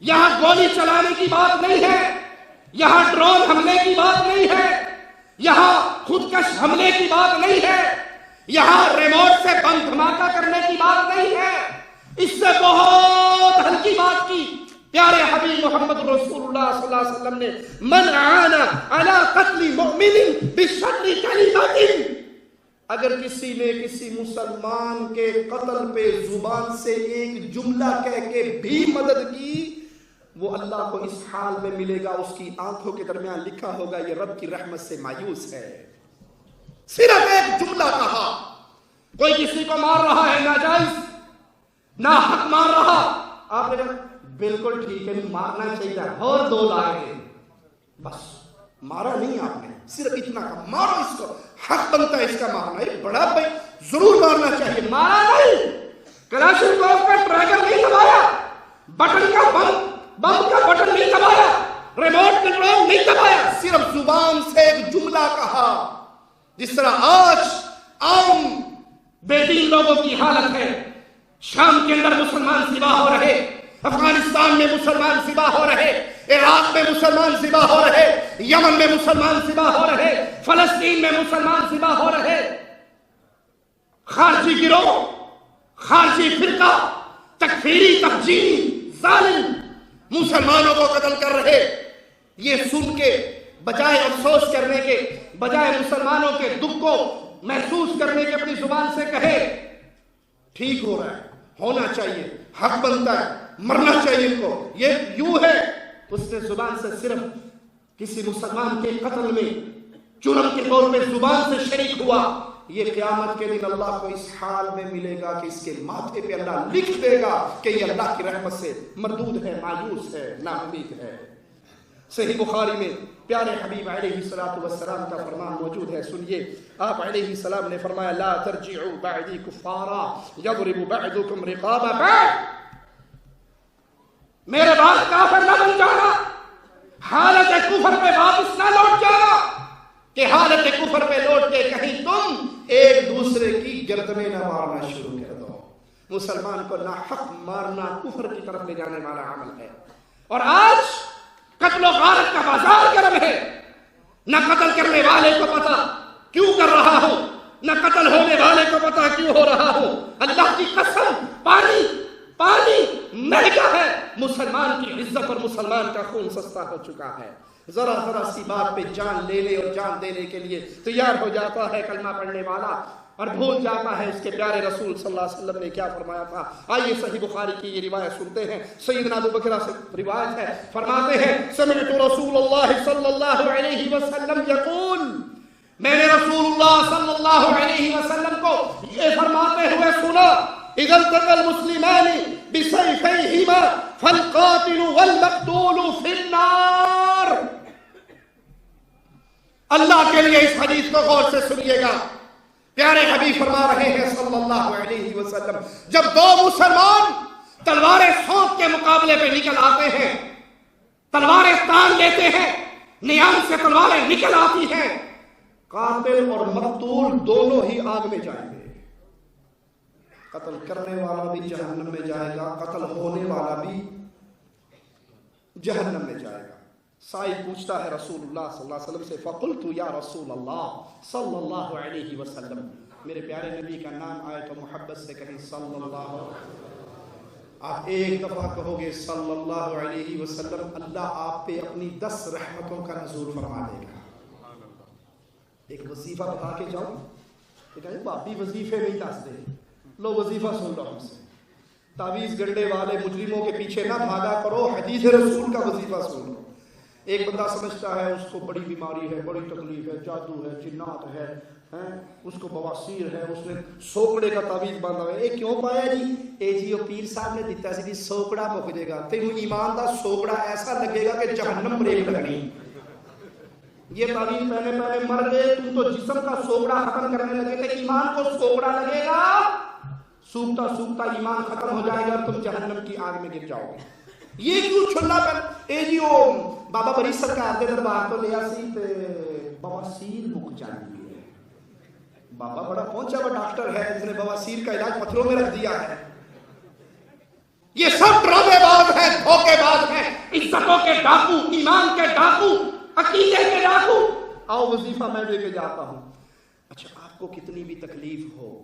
S4: یہاں گولی چلانے کی بات نہیں ہے، یہاں ڈرون حملے کی بات نہیں ہے، یہاں خودکش حملے کی بات نہیں ہے، یہاں ریموٹ سے بم دھماکہ کرنے کی بات نہیں ہے، اس سے بہت ہلکی بات کی پیارے حبیب محمد رسول اللہ صلی اللہ علیہ وسلم نے، من عان علی قتل مؤمن بشطر کلمۃ، اگر کسی نے کسی مسلمان کے قتل پہ زبان سے ایک جملہ کہہ کے بھی مدد کی، وہ اللہ کو اس حال میں ملے گا، اس کی آنکھوں کے درمیان لکھا ہوگا یہ رب کی رحمت سے مایوس ہے۔ صرف ایک جملہ کہا، کوئی کسی کو مار رہا ہے ناجائز، نہ حق مار رہا، آپ نے کہا بالکل ٹھیک ہے، مارنا چاہیے، اور 2 لائے، بس مارا نہیں آپ نے، صرف اتنا کہا مارو اس کو، حق بنتا ہے اس کا مارنا، یہ بڑا بھائی ضرور مارنا چاہیے، مارا نہیں، کلاشنکوف کا ٹریگر نہیں دبایا، بٹن کا بم کا بٹن نہیں دبایا، ریموٹ کنٹرول نہیں دبایا، صرف زبان سے ایک جملہ کہا۔ جس طرح آج عام بے دین لوگوں کی حالت ہے، شام کے اندر مسلمان ذبح ہو رہے، افغانستان میں مسلمان ذبح ہو رہے، عراق میں مسلمان ذبح ہو رہے، یمن میں مسلمان ذبح ہو رہے، فلسطین میں مسلمان ذبح ہو رہے، خارجی گروہ، خارجی فرقہ، تکفیری تفجیری ظالم مسلمانوں کو قتل کر رہے۔ یہ سن کے بجائے افسوس کرنے کے، بجائے مسلمانوں کے دکھ کو محسوس کرنے کے اپنی زبان سے کہے ٹھیک ہو رہا ہے، ہونا چاہیے، حق بنتا ہے، مرنا چاہیے ان کو. یہ یوں ہے اس نے زبان سے صرف کسی مسلمان کے قتل میں جرم کے طور پہ زبان سے شریک ہوا. یہ قیامت کے دن اللہ کو اس حال میں ملے گا کہ اس کے ماتھے پہ اللہ لکھ دے گا کہ یہ اللہ کی رحمت سے مردود ہے, مایوس ہے, نا امید ہے. صحیح بخاری میں پیارے حبیب علیہ السلام کا فرمان موجود ہے, سنیے. آپ علیہ السلام نے فرمایا لا ترجعوا بعدی کفارا یضرب بعضکم رقاب بعض. میرے بعد کافر نہ بن جانا, حالت کفر پہ واپس نہ لوٹ جانا کہ حالت کفر پہ لوٹ کے کہیں تم ایک دوسرے کی گردنیں نہ مارنا شروع کر دو. مسلمان کو ناحق مارنا کفر کی طرف لے جانے والا عمل ہے. اور آج قتل و غارت کا بازار گرم ہے. نہ قتل کرنے والے کو پتا کیوں کر رہا ہوں, نہ قتل ہونے والے کو پتا کیوں ہو رہا ہوں. اللہ کی قسم پانی مہنگا ہے. مسلمان کی عزت اور مسلمان کا خون سستا ہو چکا ہے. ذرا ذرا سی بات پہ جان لینے اور جان دینے کے لیے تیار ہو جاتا ہے کلمہ پڑھنے والا اور بھول جاتا ہے اس کے پیارے رسول صلی اللہ علیہ وسلم نے کیا فرمایا تھا. آئیے صحیح بخاری کی یہ روایت سنتے ہیں. سیدنا ابو بکر سے روایت ہے, فرماتے ہیں سمعت رسول اللہ صلی اللہ علیہ وسلم یقول, میں نے رسول اللہ صلی اللہ علیہ وسلم کو یہ فرماتے ہوئے سنا اذا التقى المسلمان بسيفيهما فالقاتل والمقتول في النار. اللہ کے لیے اس حدیث کو غور سے سنیے گا. پیارے حبیب فرما رہے ہیں صلی اللہ علیہ وسلم, جب دو مسلمان تلواریں سونپ کے مقابلے پہ نکل آتے ہیں, تلواریں تان لیتے ہیں, نیام سے تلواریں نکل آتی ہیں, قاتل اور مقتول دونوں ہی آگ میں جائیں گے. قتل کرنے والا بھی جہنم میں جائے گا, قتل ہونے والا بھی جہنم میں جائے گا. سائل پوچھتا ہے رسول اللہ صلی اللہ علیہ وسلم سے, فقلت یا رسول اللہ صلی اللہ علیہ وسلم, میرے پیارے نبی کا نام آئے تو محبت سے کہیں صلی اللہ. آپ ایک دفعہ کہو گے صلی اللہ علیہ وسلم, اللہ آپ پہ اپنی 10 رحمتوں کا نزول فرما دے گا. ایک وظیفہ بتا کے جاؤ, آپ بھی وظیفے نہیں دس دے, لو وظیفہ سن لو ہم سے. تعویذ گنڈے والے مجرموں کے پیچھے نہ بھاگا کرو, حدیث رسول کا وظیفہ سن لو. ایک بندہ سمجھتا ہے اس کو بڑی بیماری ہے, بڑی تکلیف ہے, جادو ہے, جنات ہے, اس کو بواسیر ہے, اس نے سوکڑے کا تعویذ باندھا ہے. اے کیوں پایا جی؟ اے جی وہ پیر صاحب نے دیتا سی سوکڑا مک جائے گا, تینوں ایمان دا سوکڑا ایسا لگے گا کہ جہنم بریک لگنی. یہ تعویذ پہلے مر گئے, تم تو جسم کا سوکڑا ختم کرنے لگے تھے, ایمان کو سوکڑا لگے گا, سوکھتا سوکھتا ایمان ختم ہو جائے گا, تم جہنم کی آگ میں گر جاؤ گے. یہ کیوں چھلا پہ اے جی او بابا بری سرکار دے دربار تو لیا سی تے بواسیر مک جاندی ہے. بابا بڑا پہنچا ہوا ڈاکٹر ہے جس نے بواسیر کا علاج پتھروں میں رکھ دیا ہے. یہ سب ڈرامے باز ہیں, دھوکے باز ہیں, عزتوں کے ڈاکو, ایمان کے ڈاکو, عقیدے کے ڈاکو. آؤ وظیفہ میں دے کے جاتا ہوں. اچھا آپ کو کتنی بھی تکلیف ہو,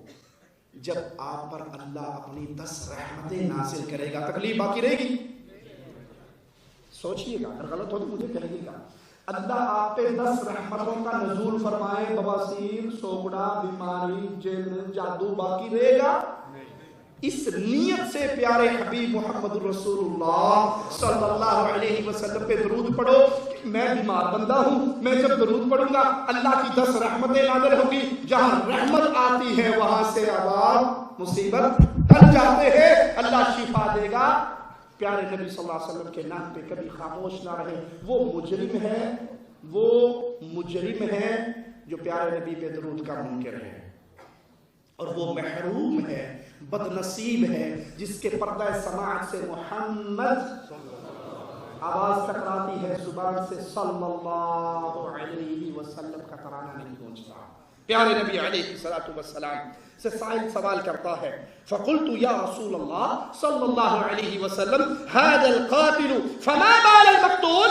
S4: جب آپ پر اللہ اپنی 10 رحمتیں نازل کرے گا, تکلیف باقی رہے گی؟ سوچئے گا, اگر غلط ہو تو مجھے کہیے گا. اللہ آپ پہ 10 رحمتوں کا نزول فرمائے, بواسیر, سوکڑا, بیماری, جن, جادو باقی رہے گا؟ اس نیت سے پیارے حبیب محمد رسول اللہ صلی اللہ علیہ وسلم پہ درود پڑھو. میں بیمار بندہ ہوں, میں جب درود پڑھوں گا اللہ کی 10 رحمتیں نازل ہوگی. جہاں رحمت آتی ہے وہاں سے عذاب مصیبت ٹل جاتے ہیں, اللہ شفا دے گا. پیارے نبی صلی اللہ علیہ وسلم کے نام پہ کبھی خاموش نہ رہے. وہ مجرم ہے جو پیارے نبی پہ درود کا منکر ہے, اور وہ محروم ہے, بد نصیب ہے جس کے پردہ سماعت سے محمد آواز ٹکراتی ہے زبان سے, صلی اللہ علیہ وسلم کا ترانہ نہیں پہنچتا. پیارے نبی علیہ السلام سے سائل سوال کرتا ہے, فقلت یا رسول اللہ صلی اللہ علیہ وسلم هذا القاتل فما بال المقتول,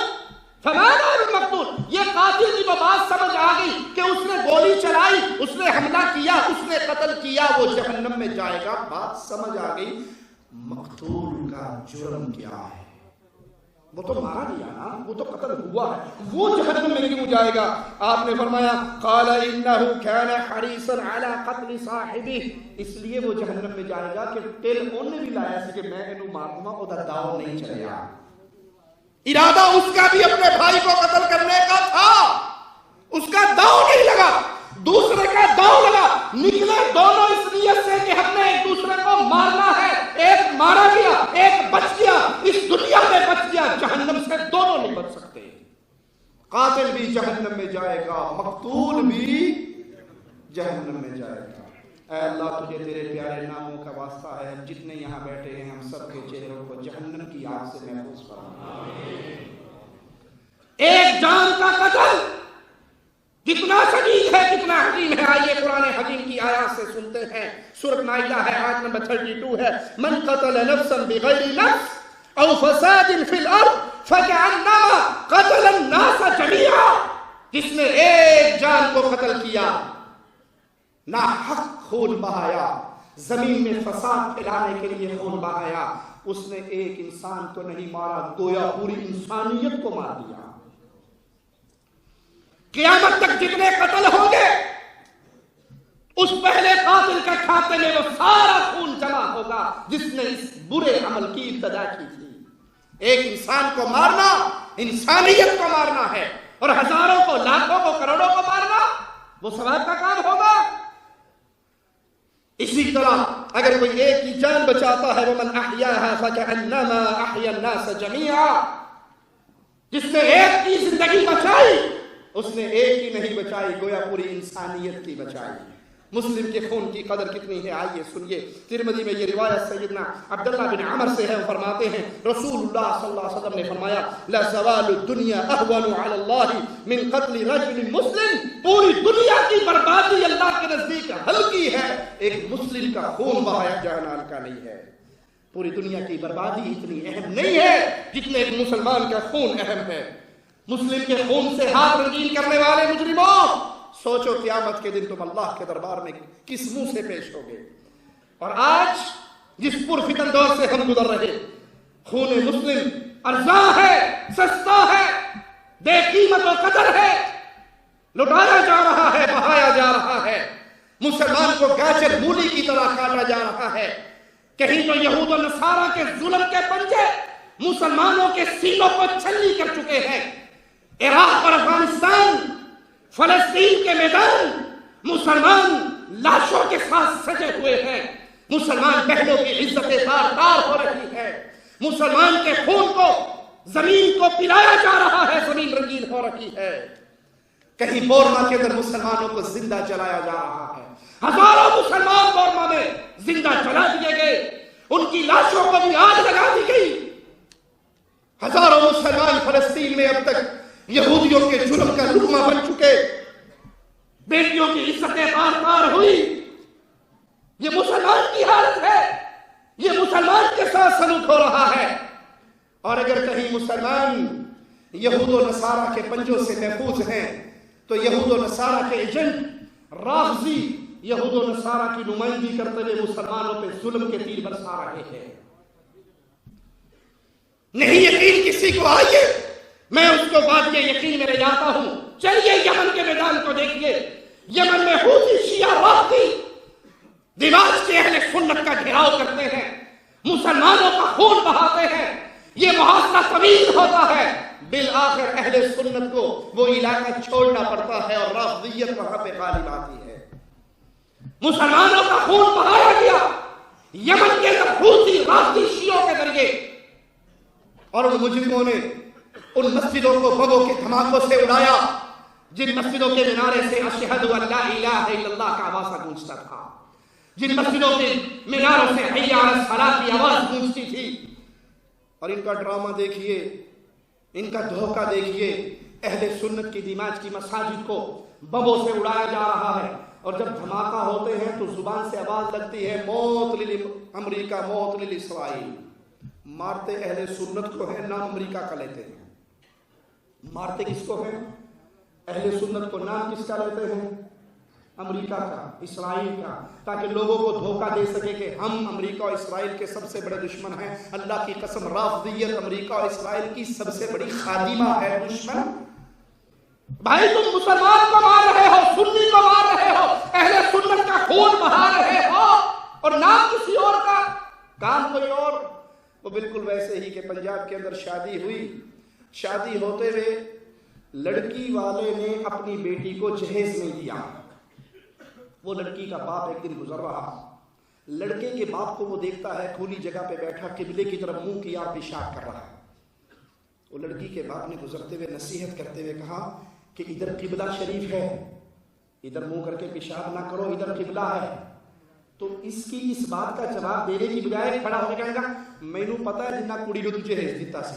S4: فما بال المقتول. یہ قاتل کی بات سمجھ آ گئی کہ اس نے گولی چلائی, اس نے حملہ کیا, اس نے قتل کیا, وہ جہنم میں جائے گا. بات سمجھ آ گئی. مقتول کا جرم کیا ہے,
S5: وہ تو مارا گیا نا، وہ تو قتل ہوا ہے، وہ جہنم میں کیوں جائے گا؟ آپ نے فرمایا قال انه كان حريصا على قتل صاحبه، اس لیے وہ جہنم میں جائے گا کہ تل انہیں بھی لایا سی کہ میں انہوں ماروں گا، وہ داؤ نہیں چلیا، ارادہ اس کا بھی اپنے بھائی کو قتل کرنے کا تھا، اس کا داؤ نہیں لگا، دوسرے کا داؤ لگا، نکلے دونوں اس نیت سے کہ ہم نے ایک دوسرے کو مارنا ہے، ایک مارا گیا ایک بچ گیا، اس دنیا میں بچ گیا، جہنم سے دونوں نہیں بچ سکتے، قاتل بھی جہنم میں جائے گا، مقتول بھی جہنم میں جائے گا۔ اے اللہ تجھے تیرے پیارے ناموں کا واسطہ ہے، ہم جتنے یہاں بیٹھے ہیں ہم سب کے چہروں کو جہنم کی آگ سے محفوظ فرما۔ ایک جان کا قتل کتنا شدید ہے، کتنا حکیم ہے، آئیے قرآن حکیم کی آیات سے سنتے ہیں۔ سورۃ مائدہ ہے، آیت نمبر 32 ہے، من قتل نفسا بغیر نفس او فساد فی الارض فکأنما قتل الناس جميعا، جس نے ایک جان کو قتل کیا، ناحق خون بہایا، زمین میں فساد پھیلانے کے لیے خون بہایا، اس نے ایک انسان کو نہیں مارا، گویا پوری انسانیت کو مار دیا۔ قیامت تک جتنے قتل ہوں گے اس پہلے قاتل کے کھاتے میں وہ سارا خون جمع ہوگا جس نے اس برے عمل کی ابتدا کی تھی۔ ایک انسان کو مارنا انسانیت کو مارنا ہے، اور ہزاروں کو، لاکھوں کو، کروڑوں کو مارنا وہ ثواب کا کام ہوگا۔ اسی طرح اگر کوئی ایک کی جان بچاتا ہے، وَمَنْ أَحْيَاهَا فَكَأَنَّمَا أَحْيَا النَّاسَ جَمِيعًا، جس نے ایک کی زندگی بچائی اس نے ایک ہی نہیں بچائی، گویا پوری انسانیت کی بچائی۔ مسلم کے خون کی قدر کتنی ہے، آئیے سنیے۔ ترمذی میں یہ روایت سیدنا عبداللہ بن عمر سے ہے، وہ فرماتے ہیں رسول اللہ صلی اللہ علیہ وسلم نے فرمایا لَزَوَالُ الدُّنْيَا أَهْوَنُ عَلَى اللَّهِ مِنْ قَتْلِ رَجُلٍ مُسْلِمٍ، پوری دنیا کی بربادی اللہ کے نزدیک ہلکی ہے، ایک مسلم کا خون بہایا جانا ہلکا نہیں ہے۔ پوری دنیا کی بربادی اتنی اہم نہیں ہے جتنے ایک مسلمان کا خون اہم ہے۔ مسلم کے خون سے ہاتھ رنگین کرنے والے مجرموں، سوچو قیامت کے دن تم اللہ کے دربار میں کس منہ سے پیش ہوگے۔ اور آج جس پرفتن دور سے ہم گزر رہے، خون مسلم ارزاں ہے، سستا ہے، بے قیمت و قدر ہے، لٹایا جا رہا ہے، بہایا جا رہا ہے، مسلمان کو گاجر مولی کی طرح کاٹا جا رہا ہے۔ کہیں تو یہود و نصارہ کے ظلم کے پنجے مسلمانوں کے سینوں کو چھلنی کر چکے ہیں۔ عراق اور افغانستان، فلسطین کے میدان مسلمان لاشوں کے ساتھ سجے ہوئے ہیں، مسلمان بہنوں کی عزتیں تار تار ہو رہی ہے، مسلمان کے خون کو زمین کو پلایا جا رہا ہے، زمین رنگین ہو رہی ہے۔ کہیں بورما کے اندر مسلمانوں کو زندہ جلایا جا رہا ہے، ہزاروں مسلمان بورما میں زندہ جلا دیے گئے، ان کی لاشوں کو بھی آگ لگا دی گئی۔ ہزاروں مسلمان فلسطین میں اب تک یہودیوں کے جرم کا لقمہ بن چکے، بیٹیوں کی عزتیں تار تار ہوئی۔ یہ مسلمان کی حالت ہے، یہ مسلمان کے ساتھ سلوک ہو رہا ہے۔ اور اگر کہیں مسلمان یہود و نصارہ کے پنجوں سے محفوظ ہیں تو یہود و نصارہ کے ایجنٹ رافضی یہود و نصارہ کی نمائندگی کرتے ہوئے مسلمانوں پہ ظلم کے تیر برسا رہے ہیں۔ نہیں یقین کسی کو، آئیے میں اس کو بات یہ یقین میں لے جاتا ہوں، چلیے یمن کے میدان کو دیکھیے، یمن میں حوثی شیعہ رافضی دماغ کے اہل سنت کا گھیراؤ کرتے ہیں، مسلمانوں کا خون بہاتے ہیں، یہ محاصرہ طویل ہوتا ہے، بالآخر اہل سنت کو وہ علاقہ چھوڑنا پڑتا ہے اور رافضیت وہاں پہ غالب آتی ہے۔ مسلمانوں کا خون بہایا گیا یمن کے اندر حوثی رافضی شیعوں کے ذریعے، اور ان مجرموں نے ان مسجدوں کو بموں کے دھماکوں سے اڑایا جن مسجدوں کے مینارے سے اشہد ان لا الہ الا اللہ کا آواز گونجتا تھا، جن مسجدوں کے میناروں سے حی علی الصلاۃ کی آواز گونجتی تھی۔ اور ان کا ڈرامہ دیکھیے، ان کا دھوکہ دیکھیے، اہل سنت کی دماغ کی مساجد کو بموں سے اڑایا جا رہا ہے، اور جب دھماکہ ہوتے ہیں تو زبان سے آواز لگتی ہے موت لامریکہ، موت لاسرائیل۔ مارتے اہل سنت کو ہے، نام امریکہ کا لیتے ہیں۔ مارتے کس کو ہیں؟ اہل سنت کو نام کس کا لیتے ہیں؟ امریکہ کا، اسرائیل کا، تاکہ لوگوں کو دھوکہ دے سکے کہ ہم امریکہ اور اسرائیل کے سب سے بڑے دشمن ہیں۔ اللہ کی قسم، رافضیت امریکہ اور اسرائیل کی سب سے بڑی خادمہ ہے، دشمن۔ بھائی تم مسلمان کو مار رہے ہو، سنی کو مار رہے ہو، اہل سنت کا خون بہا رہے ہو، اور نام کسی اور کا، کام کوئی اور۔ وہ بالکل ویسے ہی کہ پنجاب کے اندر شادی ہوئی، شادی ہوتے ہوئے لڑکی والے نے اپنی بیٹی کو جہیز نہیں دیا۔ وہ لڑکی کا باپ ایک دن گزر رہا، لڑکے کے باپ کو وہ دیکھتا ہے کھلی جگہ پہ بیٹھا، قبلے کی طرف منہ کیا، پیشاب کر رہا ہے۔ وہ لڑکی کے باپ نے گزرتے ہوئے نصیحت کرتے ہوئے کہا کہ ادھر قبلہ شریف ہے، ادھر منہ کر کے پیشاب نہ کرو، ادھر قبلہ ہے۔ تو اس کی اس بات کا جواب دینے کی بجائے کھڑا ہو کے کہے گا مینوں پتا ہے جنہ کڑی کو تجھے جہیز دیتا سی،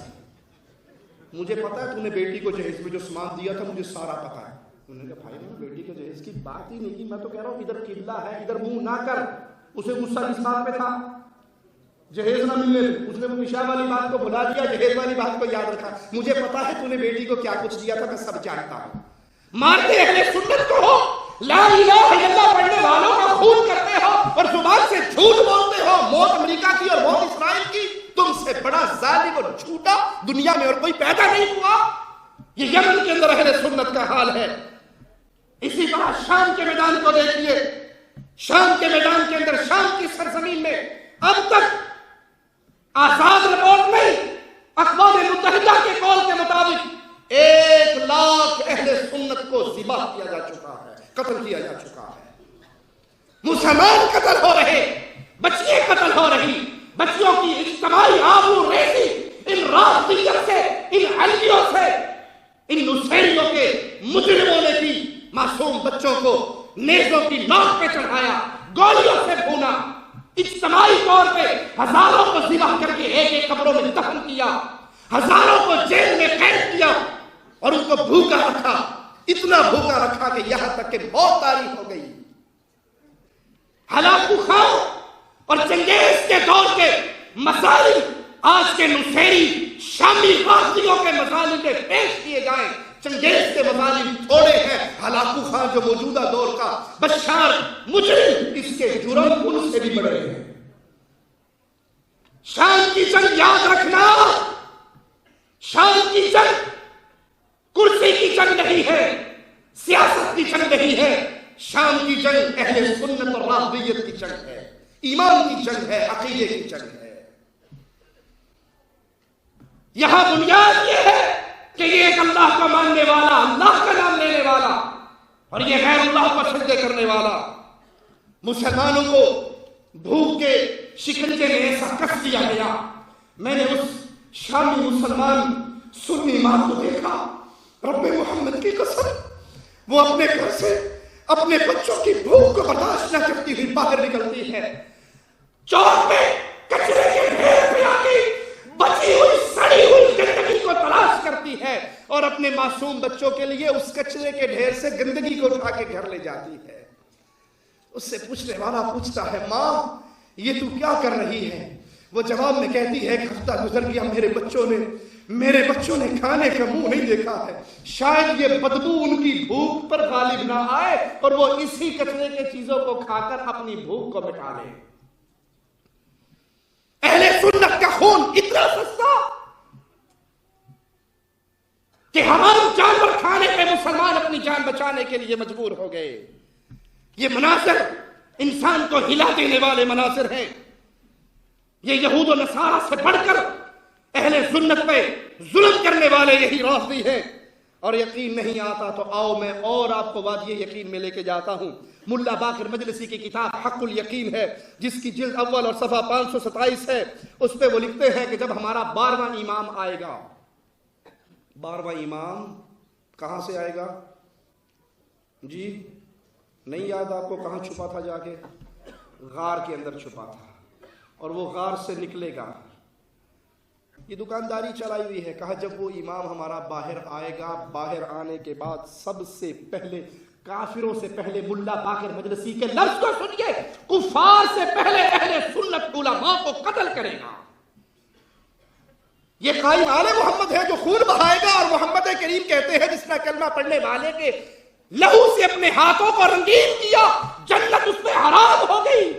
S5: مجھے پتا ہے تو نے بیٹی کو جہیز میں جو سامان دیا تھا مجھے سارا پتا ہے۔ انہوں نے کہا بھائی میں بیٹی کے جہیز کی بات ہی نہیں کی، میں تو کہہ رہا ہوں ادھر قبلہ ہے، ادھر منہ نہ کر۔ اسے غصہ کس بات پہ تھا؟ جہیز نہ ملنے، اس نے وہ پیشاب والی بات کو بھلا دیا، جہیز والی بات کو یاد رکھا۔ مجھے پتا ہے تو نے بیٹی کو کیا کچھ دیا تھا، میں سب جانتا ہوں۔ مارتے اہل سنت کو ہو، لا الہ الا اللہ پڑھنے والوں کا خون کرتے ہو اور زبان سے جھوٹ بولتے ہو، موت امریکہ کی اور موت اسرائیل کی، تم سے بڑا ظالم اور جھوٹا دنیا میں اور کوئی پیدا نہیں ہوا۔ یہ یمن کے اندر اہل سنت کا حال ہے۔ اسی طرح شام کے میدان کو دیکھیے، شام کے میدان کے اندر، شام کی سرزمین میں اب تک آزاد رپورٹ میں اقوام متحدہ کے قول کے مطابق 1,00,000 اہل سنت کو ذبح کیا جا چکا ہے، قتل کیا جا چکا ہے۔ مسلمان قتل ہو رہے، بچیاں قتل ہو رہی، بچیوں کی اجتماعی آبرو ریزی ان رافضیت سے، ان علویوں سے، ان نصیریوں کے مجرموں نے کی۔ معصوم بچوں کو نیزوں کی نوک پہ چڑھایا، گولیوں سے بھونا، اجتماعی طور پہ ہزاروں کو ذبح کر کے ایک ایک قبروں میں دفن کیا، ہزاروں کو جیل میں قید کیا اور ان کو بھوکا رکھا، اتنا بھوکا رکھا کہ یہاں تک کہ موت طاری ہو گئی۔ ہلاکو خان اور چنگیز کے دور کے مظالم آج کے نصیری شامی رافضیوں کے مظالم پہ پیش کیے جائیں۔ چنگیز کے مظالم تھوڑے ہیں، ہلاکو خان جو موجودہ دور کا بشار مجرم، اس کے جرم ان سے بھی بڑے ہیں۔ شام کی جنگ یاد رکھنا، شام کی جنگ کرسی کی جنگ نہیں ہے، سیاست کی جنگ نہیں ہے، شام کی جنگ اہل سنت اور رافضیت کی جنگ ہے، ایمان کی جنگ ہے، عقیدے کی جنگ ہے۔ یہاں بنیاد یہ ہے کہ یہ ایک اللہ کو ماننے والا، اللہ کا نام لینے والا، اور یہ غیر اللہ کو سجدے کرنے والا، مسلمانوں کو بھوک کے شکنجے میں ایسا کس دیا گیا۔ میں نے اس شامی مسلمان سنی ماں کو دیکھا، رب محمد کی قسم، وہ اپنے گھر سے اپنے بچوں کی بھوک کو برداشت نہ کرتی ہوئی باہر نکلتی ہے، چوک پہ کچرے کے ڈھیر پہ آ کے بچی ہوئی سڑی ہوئی گندگی کو تلاش کرتی ہے اور اپنے معصوم بچوں کے لیے اس کچرے کے ڈھیر سے گندگی کو اٹھا کے گھر لے جاتی ہے۔ اس سے پوچھنے والا پوچھتا ہے ماں یہ تو کیا کر رہی ہے؟ وہ جواب میں کہتی ہے ایک ہفتہ گزر گیا، میرے بچوں نے کھانے کا منہ نہیں دیکھا ہے، شاید یہ بدبو ان کی بھوک پر غالب نہ آئے اور وہ اسی کچرے کے چیزوں کو کھا کر اپنی بھوک کو مٹا لیں۔ اہل سنت کا خون اتنا سستا کہ ہمارے جانور کھانے پہ مسلمان اپنی جان بچانے کے لیے مجبور ہو گئے۔ یہ مناظر انسان کو ہلا دینے والے مناظر ہیں۔ یہ یہود و نصارہ سے بڑھ کر اہل سنت پہ ظلم کرنے والے یہی رافضی ہیں۔ اور یقین نہیں آتا تو آؤ میں اور آپ کو وادی یقین میں لے کے جاتا ہوں۔ ملا باقر مجلسی کی کتاب حق الیقین ہے، جس کی جلد اول اور صفحہ 527 ہے، اس پہ وہ لکھتے ہیں کہ جب ہمارا 12واں امام آئے گا، 12واں امام کہاں سے آئے گا؟ جی نہیں یاد آپ کو کہاں چھپا تھا؟ جا کے غار کے اندر چھپا تھا، اور وہ غار سے نکلے گا۔ یہ دکانداری چلائی ہوئی ہے، کہا جب وہ امام ہمارا باہر آئے گا، باہر آنے کے بعد سب سے پہلے کافروں سے پہلے ملا باقر مجلسی کے لفظ کو سنیے، کفار سے پہلے اہل سنت علماء کو قتل کرے گا۔ یہ قائم آل محمد ہے جو خون بہائے گا، اور محمد کریم کہتے ہیں جس نے کلمہ پڑھنے والے کے لہو سے اپنے ہاتھوں کو رنگین کیا، جنت اس پہ حرام ہو گئی۔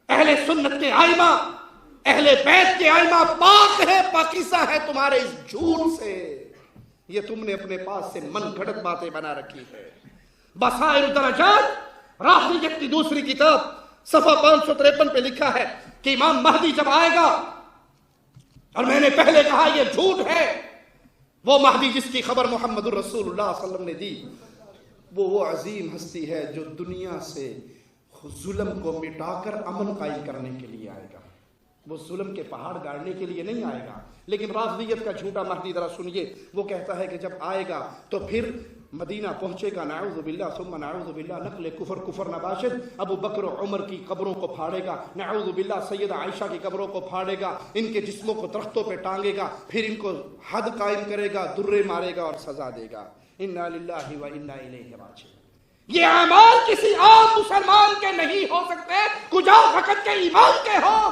S5: اہل سنت کے آئمہ، اہل بیت کے آئمہ پاک ہے، پاکیزہ ہے تمہارے اس جھوٹ سے۔ یہ تم نے اپنے پاس سے من گھڑت باتیں بنا رکھی ہے۔ بصائر الدرجات رافضیت کی دوسری کتاب صفحہ 553 پہ لکھا ہے کہ امام مہدی جب آئے گا، اور میں نے پہلے کہا یہ جھوٹ ہے، وہ مہدی جس کی خبر محمد الرسول اللہ صلی اللہ علیہ وسلم نے دی، وہ عظیم ہستی ہے جو دنیا سے ظلم کو مٹا کر امن قائم کرنے کے لیے آئے گا۔ وہ ظلم کے پہاڑ گاڑنے کے لیے نہیں آئے گا۔ لیکن رافضیت کا جھوٹا مہدی ذرا سنیے، وہ کہتا ہے کہ جب آئے گا تو پھر مدینہ پہنچے گا، نعوذ باللہ ثم نعوذ باللہ، نقل کفر نباشد، ابو بکر و عمر کی قبروں کو پھاڑے گا، نعوذ باللہ سیدہ عائشہ کی قبروں کو پھاڑے گا، ان کے جسموں کو درختوں پہ ٹانگے گا، پھر ان کو حد قائم کرے گا، درے مارے گا اور سزا دے گا۔ انا للہ و انا الیہ راجعون۔ یہ اعمال کسی عام مسلمان کے نہیں ہو سکتے، کجا فقط کے ایمان کے ہوں۔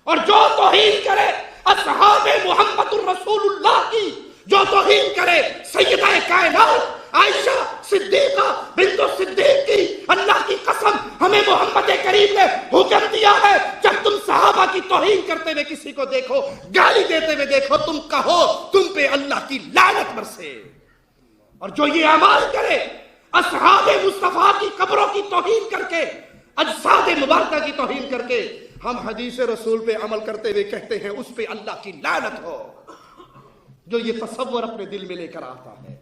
S5: اور جو توہین کرے اصحاب محمد الرسول اللہ کی، جو توہین کرے سیدہ کائنات عائشہ صدیقہ بنت صدیق کی، اللہ کی قسم ہمیں محمد کریم نے حکم دیا ہے جب تم صحابہ کی توہین کرتے ہوئے کسی کو دیکھو، گالی دیتے ہوئے دیکھو، تم کہو تم پہ اللہ کی لعنت برسے۔ اور جو یہ اعمال کرے اصحاب مصطفیٰ کی قبروں کی توہین کر کے، اجساد مبارکہ کی توہین کر کے، ہم حدیث رسول پہ عمل کرتے ہوئے کہتے ہیں اس پہ اللہ کی لعنت ہو۔ جو یہ تصور اپنے دل میں لے کر آتا ہے۔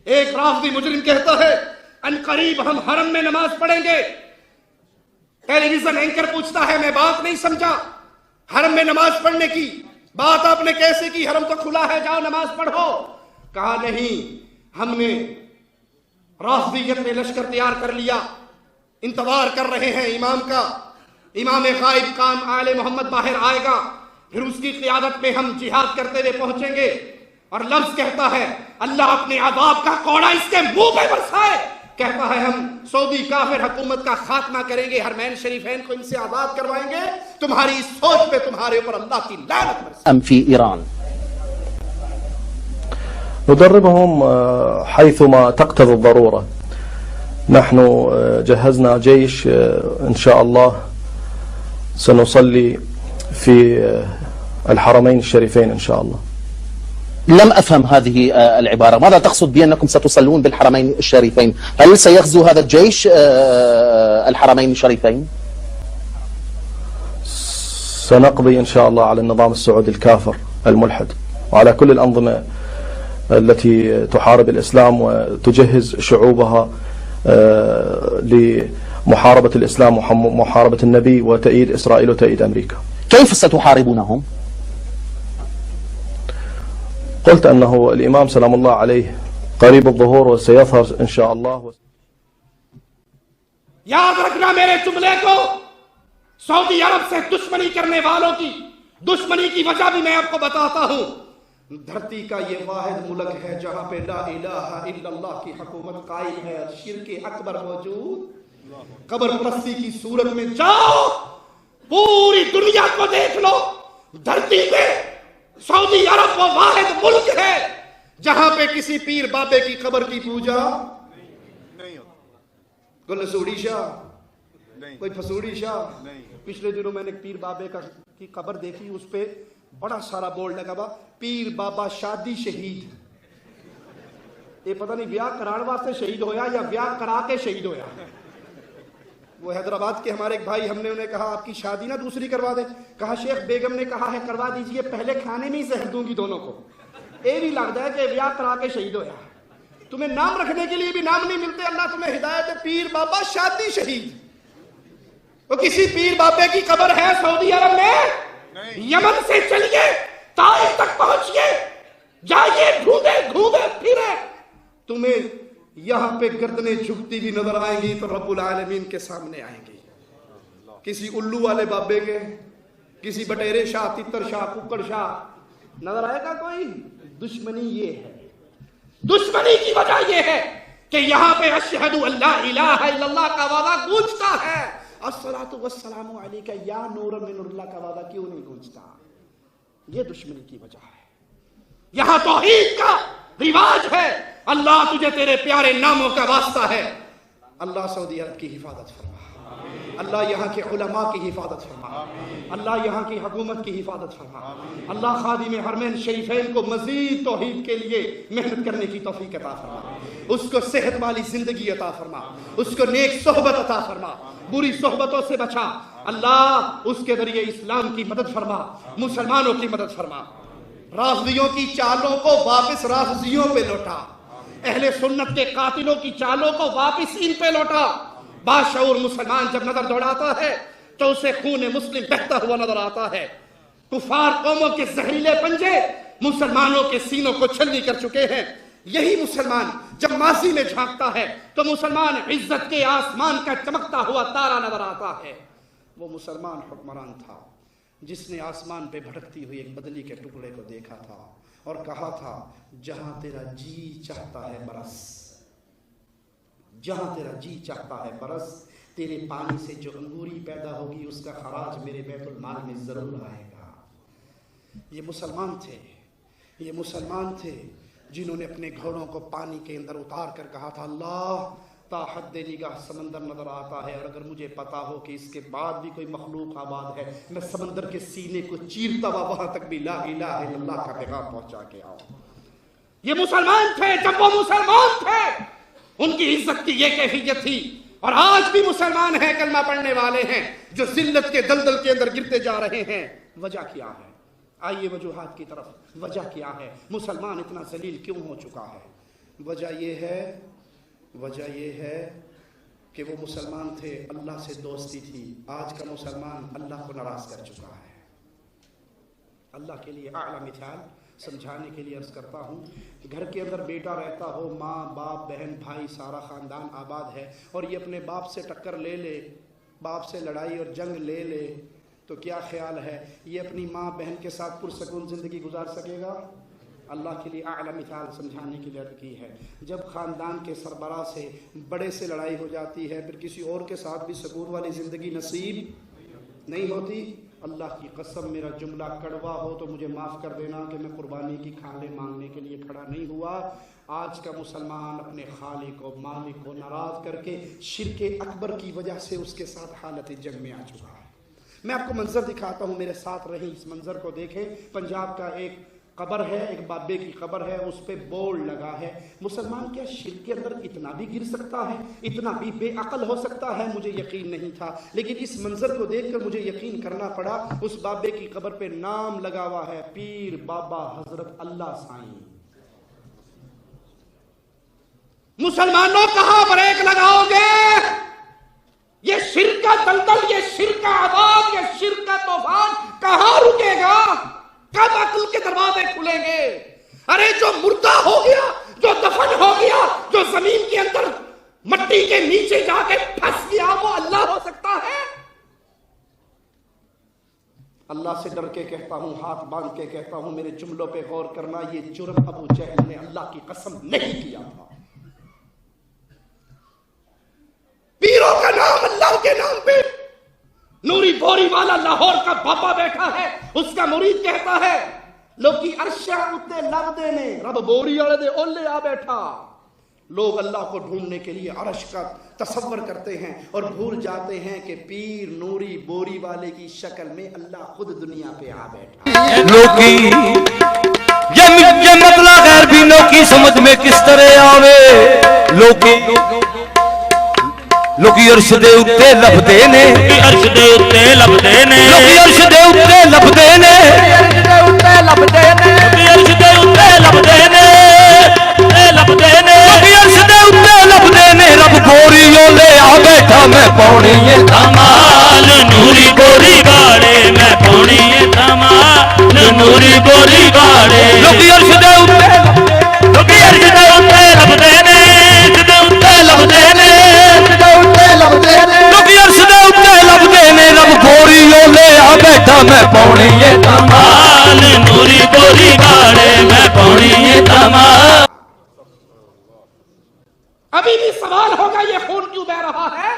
S5: ایک رافضی مجرم کہتا ہے ان قریب ہم حرم میں نماز پڑھیں گے۔ ٹیلی ویژن اینکر پوچھتا ہے میں بات نہیں سمجھا، حرم میں نماز پڑھنے کی بات آپ نے کیسے کی؟ حرم تو کھلا ہے، جاؤ نماز پڑھو۔ کہا نہیں، ہم نے رافضیت میں لشکر تیار کر لیا، انتظار کر رہے ہیں امام کا، امام غائب کام آل محمد باہر آئے گا، پھر اس کی قیادت میں ہم جہاد کرتے ہوئے پہنچیں گے۔ اور لفظ کہتا ہے اللہ اپنے عذاب کا کوڑا اس کے منہ پہ برسائے، کہتا ہے ہم سعودی کافر حکومت کا خاتمہ کریں گے، حرمین شریفین کو ان سے آزاد کروائیں گے، تمہاری سوچ پہ تمہارے اوپر اللہ کی لعنت برسائے۔
S6: أم في إيران
S7: ندربهم حيثما تقتضي الضرورة. نحن جهزنا جيش إن شاء الله سنصلي في الحرمين الشريفين إن شاء الله.
S6: لم أفهم هذه العبارة، ماذا تقصد بأنكم ستصلون بالحرمين الشريفين؟ هل سيغزو هذا الجيش الحرمين الشريفين؟
S7: سنقضي إن شاء الله على النظام السعودي الكافر الملحد وعلى كل الأنظمة التي تحارب الإسلام وتجهز شعوبها لمحاربة الإسلام ومحاربة النبي وتأييد إسرائيل وتأييد أمريكا.
S6: كيف ستحاربونهم؟
S7: قلت أنه الإمام سلام الله عليه قريب الظهور وسيظهر إن شاء الله.
S5: یاد رکھنا میرے جملے کو، سعودی عرب سے دشمنی کرنے والوں کی دشمنی کی وجہ بھی میں آپ کو بتاتا ہوں۔ دھرتی کا یہ واحد ملک ہے جہاں پہ لا الہ الا اللہ کی حکومت قائم ہے، شرک اکبر موجود۔ قبر پرستی کی صورت میں جاؤ، پوری دنیا کو دیکھ لو، دھرتی پہ سعودی عرب وہ واحد ملک ہے جہاں پہ کسی پیر بابے کی قبر کی پوجا نہیں ہوتی۔ کوئی نسوڑی شاہ، کوئی پھسوڑی شاہ۔ پچھلے دنوں میں نے پیر بابے کی قبر دیکھی، اس پہ بڑا سارا بورڈ لگا ہوا پیر بابا شادی شہید۔ یہ پتہ نہیں بیاہ کرانے واسطے شہید ہویا یا بیاہ کرا کے شہید ہویا۔ وہ حیدرآباد کے ہمارے ایک بھائی، ہم نے انہیں کہا آپ کی شادی نہ دوسری کروا دیں، کہا شیخ بیگم نے کہا ہے کروا دیجئے، پہلے کھانے میں ہی زہر دوں گی دونوں کو۔ یہ بھی لگتا ہے کہ بیاہ کرا کے شہید ہویا۔ تمہیں نام رکھنے کے لیے بھی نام نہیں ملتے، اللہ تمہیں ہدایت ہے، پیر بابا شادی شہید۔ وہ کسی پیر بابے کی قبر ہے سعودی عرب میں؟ یمن سے چلیے طائف تک پہنچیے، جائیے، ڈھونڈے ڈھونڈے پھرے، تمہیں یہاں پہ گردنیں جھکتی بھی نظر آئیں گی تو رب العالمین کے سامنے آئیں گی۔ کسی الو والے بابے کے، کسی بٹیرے شاہ، تتر شاہ، ککڑ شاہ نظر آئے گا کوئی؟ دشمنی یہ ہے، دشمنی کی وجہ یہ ہے کہ یہاں پہ اشہد ان لا الہ الا اللہ کا وعدہ گونجتا ہے، الصلاۃ والسلام علیک یا نور من اللہ کا وعدہ کیوں نہیں گونجتا؟ یہ دشمنی کی وجہ ہے۔ یہاں توحید کا رواج ہے، اللہ تجھے تیرے پیارے ناموں کا واسطہ ہے، اللہ سعودی عرب کی حفاظت فرما، اللہ یہاں کے علماء کی حفاظت فرما، اللہ یہاں کی حکومت کی حفاظت فرما، اللہ خادم حرمین شریفین کو مزید توحید کے لیے محنت کرنے کی توفیق عطا فرما، اس کو صحت والی زندگی عطا فرما، اس کو نیک صحبت عطا فرما، بری صحبتوں سے بچا، اللہ اس کے ذریعے اسلام کی مدد فرما، مسلمانوں کی مدد فرما، رافضیوں کی چالوں کو واپس رافضیوں پہ لوٹا، اہل سنت کے قاتلوں کی چالوں کو واپس ان پہ لوٹا۔ باشعور مسلمان جب نظر دوڑاتا ہے تو اسے خون مسلم بہتا ہوا نظر آتا ہے۔ کفار قوموں کے زہریلے پنجے مسلمانوں کے سینوں کو چھلنی کر چکے ہیں۔ یہی مسلمان جب ماضی میں جھانکتا ہے تو مسلمان عزت کے آسمان کا چمکتا ہوا تارا نظر آتا ہے۔ وہ مسلمان حکمران تھا جس نے آسمان پہ بھٹکتی ہوئی ایک بدلی کے ٹکڑے کو دیکھا تھا اور کہا تھا جہاں تیرا جی چاہتا ہے برس، جہاں تیرا جی چاہتا ہے برس، تیرے پانی سے جو انگوری پیدا ہوگی اس کا خراج میرے بیت المال میں ضرور آئے گا۔ یہ مسلمان تھے، یہ مسلمان تھے جنہوں نے اپنے گھوڑوں کو پانی کے اندر اتار کر کہا تھا اللہ تا حد نگاہ سمندر نظر آتا ہے، اور اگر مجھے پتا ہو کہ اس کے بعد بھی کوئی مخلوق آباد ہے میں سمندر کے سینے کو چیرتا ہوا وہاں تک بھی لا الہ الا اللہ کا پیغام پہنچا کے آؤں۔ یہ مسلمان تھے جب وہ مسلمان تھے، ان کی عزت کی یہ کیفیت تھی، اور آج بھی مسلمان ہیں، کلمہ پڑھنے والے ہیں جو ذلت کے دلدل کے اندر گرتے جا رہے ہیں۔ وجہ کیا ہے؟ آئیے وجوہات کی طرف۔ وجہ کیا ہے؟ مسلمان اتنا ذلیل کیوں ہو چکا ہے؟ وجہ یہ ہے کہ وہ مسلمان تھے، اللہ سے دوستی تھی۔ آج کا مسلمان اللہ کو ناراض کر چکا ہے۔ اللہ کے لیے اعلیٰ مثال سمجھانے کے لیے عرض کرتا ہوں، گھر کے اندر بیٹا رہتا ہو، ماں باپ بہن بھائی سارا خاندان آباد ہے، اور یہ اپنے باپ سے ٹکر لے لے، باپ سے لڑائی اور جنگ لے لے، تو کیا خیال ہے یہ اپنی ماں بہن کے ساتھ پرسکون زندگی گزار سکے گا؟ اللہ کے لیے اعلیٰ مثال سمجھانے کے لیے عرض کی ہے۔ جب خاندان کے سربراہ سے بڑے سے لڑائی ہو جاتی ہے، پھر کسی اور کے ساتھ بھی سکون والی زندگی نصیب نہیں ہوتی۔ اللہ کی قسم میرا جملہ کڑوا ہو تو مجھے معاف کر دینا کہ میں قربانی کی کھالیں مانگنے کے لیے کھڑا نہیں ہوا۔ آج کا مسلمان اپنے خالق و مالک کو ناراض کر کے شرک اکبر کی وجہ سے اس کے ساتھ حالت جنگ میں آ چکا ہے۔ میں آپ کو منظر دکھاتا ہوں، میرے ساتھ رہیں، اس منظر کو دیکھیں۔ پنجاب کا ایک قبر ہے، ایک بابے کی قبر ہے، اس پہ بورڈ لگا ہے۔ مسلمان کیا شرک کے اندر اتنا بھی گر سکتا ہے، اتنا بھی بے عقل ہو سکتا ہے؟ مجھے یقین نہیں تھا، لیکن اس منظر کو دیکھ کر مجھے یقین کرنا پڑا۔ اس بابے کی قبر پہ نام لگا ہوا ہے پیر بابا حضرت اللہ سائیں۔ مسلمانوں کہاں بریک لگاؤ گے؟ یہ شرک کا دلدل، یہ شرک کا عذاب، یہ شرک کا طوفان کہاں رکے گا؟ کب عقل کے دروازے کھلیں گے؟ ارے جو مردہ ہو گیا، جو دفن ہو گیا، جو زمین کے اندر مٹی کے نیچے جا کے پھنس گیا، وہ اللہ ہو سکتا ہے؟ اللہ سے ڈر کے کہتا ہوں، ہاتھ باندھ کے کہتا ہوں، میرے جملوں پہ غور کرنا، یہ جرم ابو جہل نے اللہ کی قسم نہیں کیا تھا۔ پیروں کا نام اللہ کے نام پہ، نوری بوری والا لاہور کا بابا بیٹھا ہے، اس کا مرید کہتا ہے لوکی عرشہ اتے لب دینے، رب بوری والے دے اولے آ بیٹھا۔ لوگ اللہ کو ڈھونڈنے کے لیے عرش کا تصور کرتے ہیں اور بھول جاتے ہیں کہ پیر نوری بوری والے کی شکل میں اللہ خود دنیا پہ آ بیٹھا۔
S8: لوکی یہ مطلب غیر بینوں کی سمجھ میں کس طرح آوے؟ لوکی عرش دے اتے لبدے نے، عرش دے اتے لبدے نے، لوکی عرش دے اتے لبدے نے، عرش دے اتے لبدے نے، عرش دے اتے لبدے نے، لبدے نے، لوکی عرش دے اتے لبدے نے۔ رب گوری لے آ بیٹھا میں پاؤنی ہے دھمال، نوری گوری گاڑے میں پاؤنی ہے دھمال، نوری گوری گاڑے۔ لوکی عرش دے اتے، لوکی عرش دے اتے لبدے نے، عرش دے اتے لبدے نے، رب گوری لے آ بیٹھا میں پاؤنی ہے دھمال، نوری گوری گاڑے میں پاؤنی ہے دھمال۔
S5: ابھی بھی سوال ہوگا یہ خون کیوں بہ رہا ہے؟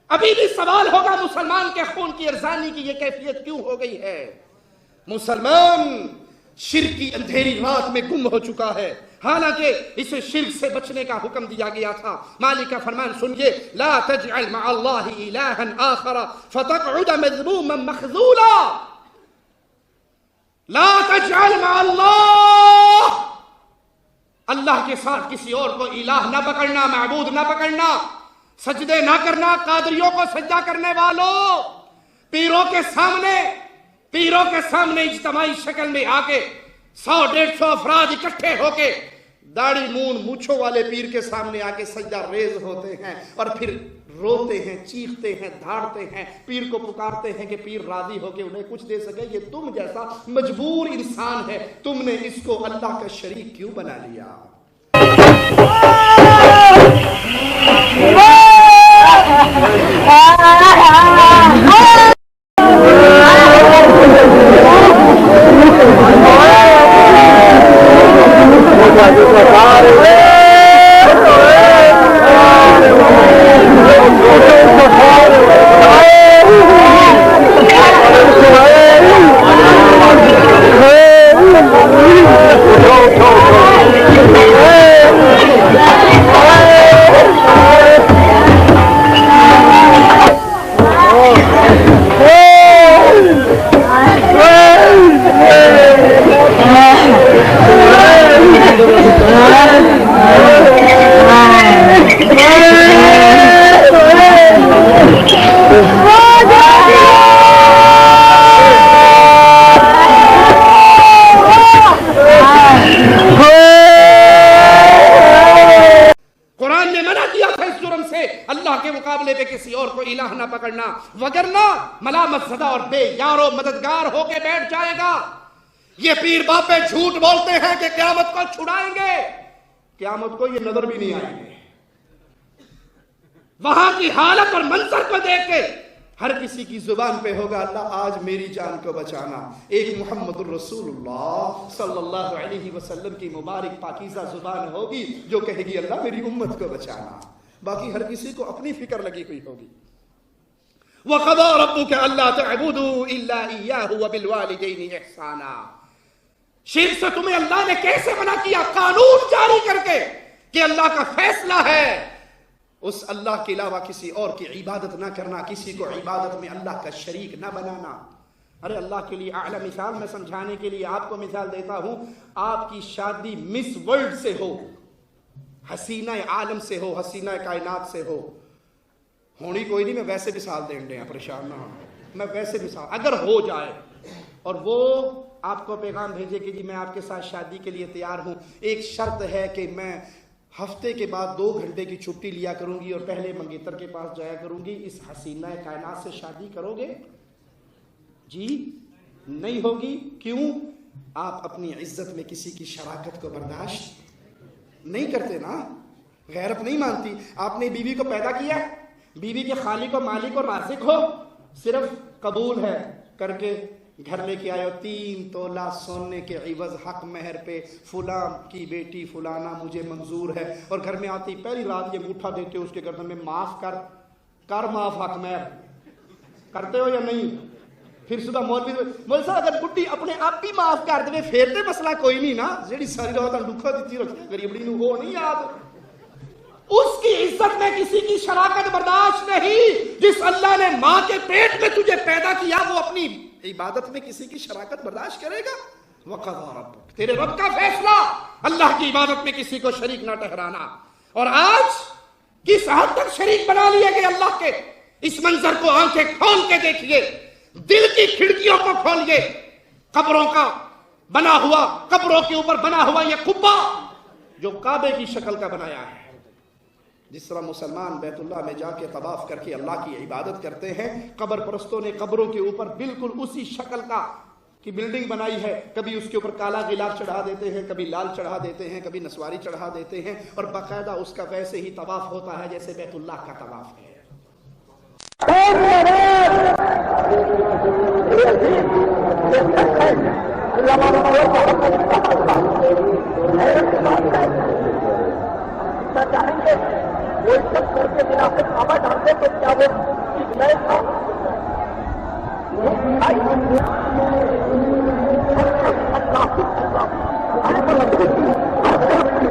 S5: ابھی بھی سوال ہوگا مسلمان کے خون کی ارزانی کی یہ کیفیت کیوں ہو گئی ہے؟ مسلمان شرک کی اندھیری رات میں گم ہو چکا ہے، حالانکہ اسے شرک سے بچنے کا حکم دیا گیا تھا۔ مالک کا فرمان سنیے، لا تجعل مع اللہ الہا آخر فتقعد مذموما مخذولا۔ لا تجعل مع اللہ، اللہ کے ساتھ کسی اور کو الہ نہ پکڑنا، معبود نہ پکڑنا، سجدے نہ کرنا۔ قادریوں کو سجدہ کرنے والوں، پیروں کے سامنے اجتماعی شکل میں آ کے 100-150 افراد اکٹھے ہو کے داڑھی مونچھوں والے پیر کے سامنے آ کے سجدہ ریز ہوتے ہیں اور پھر روتے ہیں، چیختے ہیں، دھاڑتے ہیں، پیر کو پکارتے ہیں کہ پیر راضی ہو کے انہیں کچھ دے سکے۔ یہ تم جیسا مجبور انسان ہے، تم نے اس کو اللہ کا شریک کیوں بنا لیا؟ وگرنہ ملامت زدہ اور بے یار و مددگار ہو کے بیٹھ جائے گا۔ یہ پیر باپے جھوٹ بولتے ہیں کہ قیامت کو چھڑائیں گے، قیامت کو یہ نظر بھی نہیں آئیں گے۔ وہاں کی حالت اور منظر کو دیکھ کے ہر کسی کی زبان پہ ہوگا، اللہ آج میری جان کو بچانا۔ ایک محمد الرسول اللہ صلی اللہ علیہ وسلم کی مبارک پاکیزہ زبان ہوگی جو کہے گی اللہ میری امت کو بچانا۔ باقی ہر کسی کو اپنی فکر لگی ہوئی ہوگی۔ وَقَضَى رَبُّكَ أَلَّا تَعْبُدُوا إِلَّا إِيَّاهُ وَبِالْوَالِدَيْنِ إِحْسَانًا۔ شرک سے تمہیں اللہ نے کیسے منع کیا؟ قانون جاری کر کے کہ اللہ کا فیصلہ ہے اس اللہ کے علاوہ کسی اور کی عبادت نہ کرنا، کسی کو عبادت میں اللہ کا شریک نہ بنانا۔ ارے اللہ کے لیے اعلیٰ مثال میں سمجھانے کے لیے آپ کو مثال دیتا ہوں۔ آپ کی شادی مس ورلڈ سے ہو، حسینہ عالم سے ہو، حسینہ کائنات سے ہو، ہونی کوئی نہیں، میں ویسے مثال دیں پریشان نہ ہوں، میں ویسے مثال اگر ہو جائے اور وہ آپ کو پیغام بھیجے کہ جی میں آپ کے ساتھ شادی کے لیے تیار ہوں، ایک شرط ہے کہ میں ہفتے کے بعد 2 گھنٹے کی چھٹی لیا کروں گی اور پہلے منگیتر کے پاس جایا کروں گی، اس حسینہ کائنات سے شادی کرو گے؟ جی نہیں ہوگی۔ کیوں؟ آپ اپنی عزت میں کسی کی شراکت کو برداشت نہیں کرتے نا، غیرت نہیں مانتی۔ آپ نے بیوی کو پیدا کیا، بیوی کے خالق و مالک و رازق ہو، صرف قبول ہے کر کے گھر لے کے آئے ہو 3 تولہ سونے کے عوض حق مہر پہ فلاں کی بیٹی فلانا مجھے منظور ہے، اور گھر میں آتی پہلی رات یہ انگوٹھا دیتے ہو اس کے گردن میں، معاف کر معاف حق مہر کرتے ہو یا نہیں؟ پھر صبح مولوی صاحب اگر بڈی اپنے آپ بھی معاف کر دے پھر تے مسئلہ کوئی نہیں نا، جیڑی ساری رات دکھا دیتی رکھتی غریبڑی نو وہ نہیں یاد، اس کی عزت میں کسی کی شراکت برداشت نہیں۔ جس اللہ نے ماں کے پیٹ میں تجھے پیدا کیا وہ اپنی عبادت میں کسی کی شراکت برداشت کرے گا؟ وَقَضَى رَبُّكَ، تیرے رب کا فیصلہ اللہ کی عبادت میں کسی کو شریک نہ ٹھہرانا۔ اور آج کس حد تک شریک بنا لیے گئے اللہ کے، اس منظر کو آنکھیں کھول کے دیکھیے، دل کی کھڑکیوں کو کھولیے۔ قبروں کا بنا ہوا، قبروں کے اوپر بنا ہوا یہ قبہ جو کعبے کی شکل کا بنایا ہے، جس طرح مسلمان بیت اللہ میں جا کے طواف کر کے اللہ کی عبادت کرتے ہیں، قبر پرستوں نے قبروں کے اوپر بالکل اسی شکل کا کی بلڈنگ بنائی ہے، کبھی اس کے اوپر کالا غلاف چڑھا دیتے ہیں، کبھی لال چڑھا دیتے ہیں، کبھی نسواری چڑھا دیتے ہیں، اور باقاعدہ اس کا ویسے ہی طواف ہوتا ہے جیسے بیت اللہ کا طواف ہے۔
S9: وہ سب کر کے بنا کے کعبہ ڈالتے تو کیا وہ نئے تھا؟ اللہ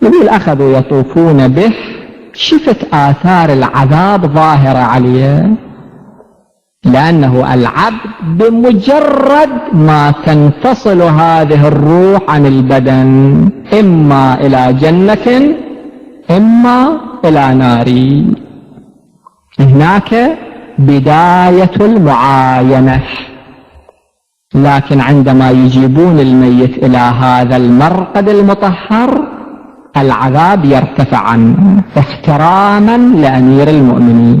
S10: يقول أخذوا يطوفون به شفت آثار العذاب ظاهرة عليه لأنه العبد بمجرد ما تنفصل هذه الروح عن البدن إما إلى جنة إما إلى نار. هناك بداية المعاينة، لكن عندما يجيبون الميت إلى هذا المرقد المطهر العذاب يرتفع عنه احتراما لأمير المؤمنين.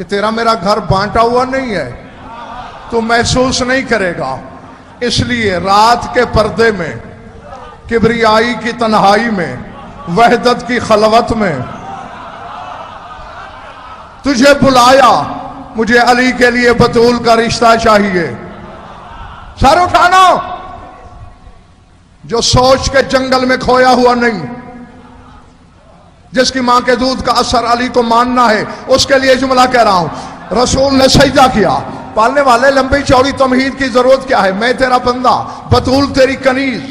S11: کہ تیرا میرا گھر بانٹا ہوا نہیں ہے، تو محسوس نہیں کرے گا۔ اس لیے رات کے پردے میں، کبریائی کی تنہائی میں، وحدت کی خلوت میں تجھے بلایا، مجھے علی کے لیے بطول کا رشتہ چاہیے۔ سر اٹھانا، جو سوچ کے جنگل میں کھویا ہوا نہیں، جس کی ماں کے دودھ کا اثر علی کو ماننا ہے، اس کے لیے جملہ کہہ رہا ہوں۔ رسول نے سجدہ کیا۔ پالنے والے لمبی چوڑی تمہید کی ضرورت کیا ہے؟ میں تیرا بندہ، بطول تیری کنیز،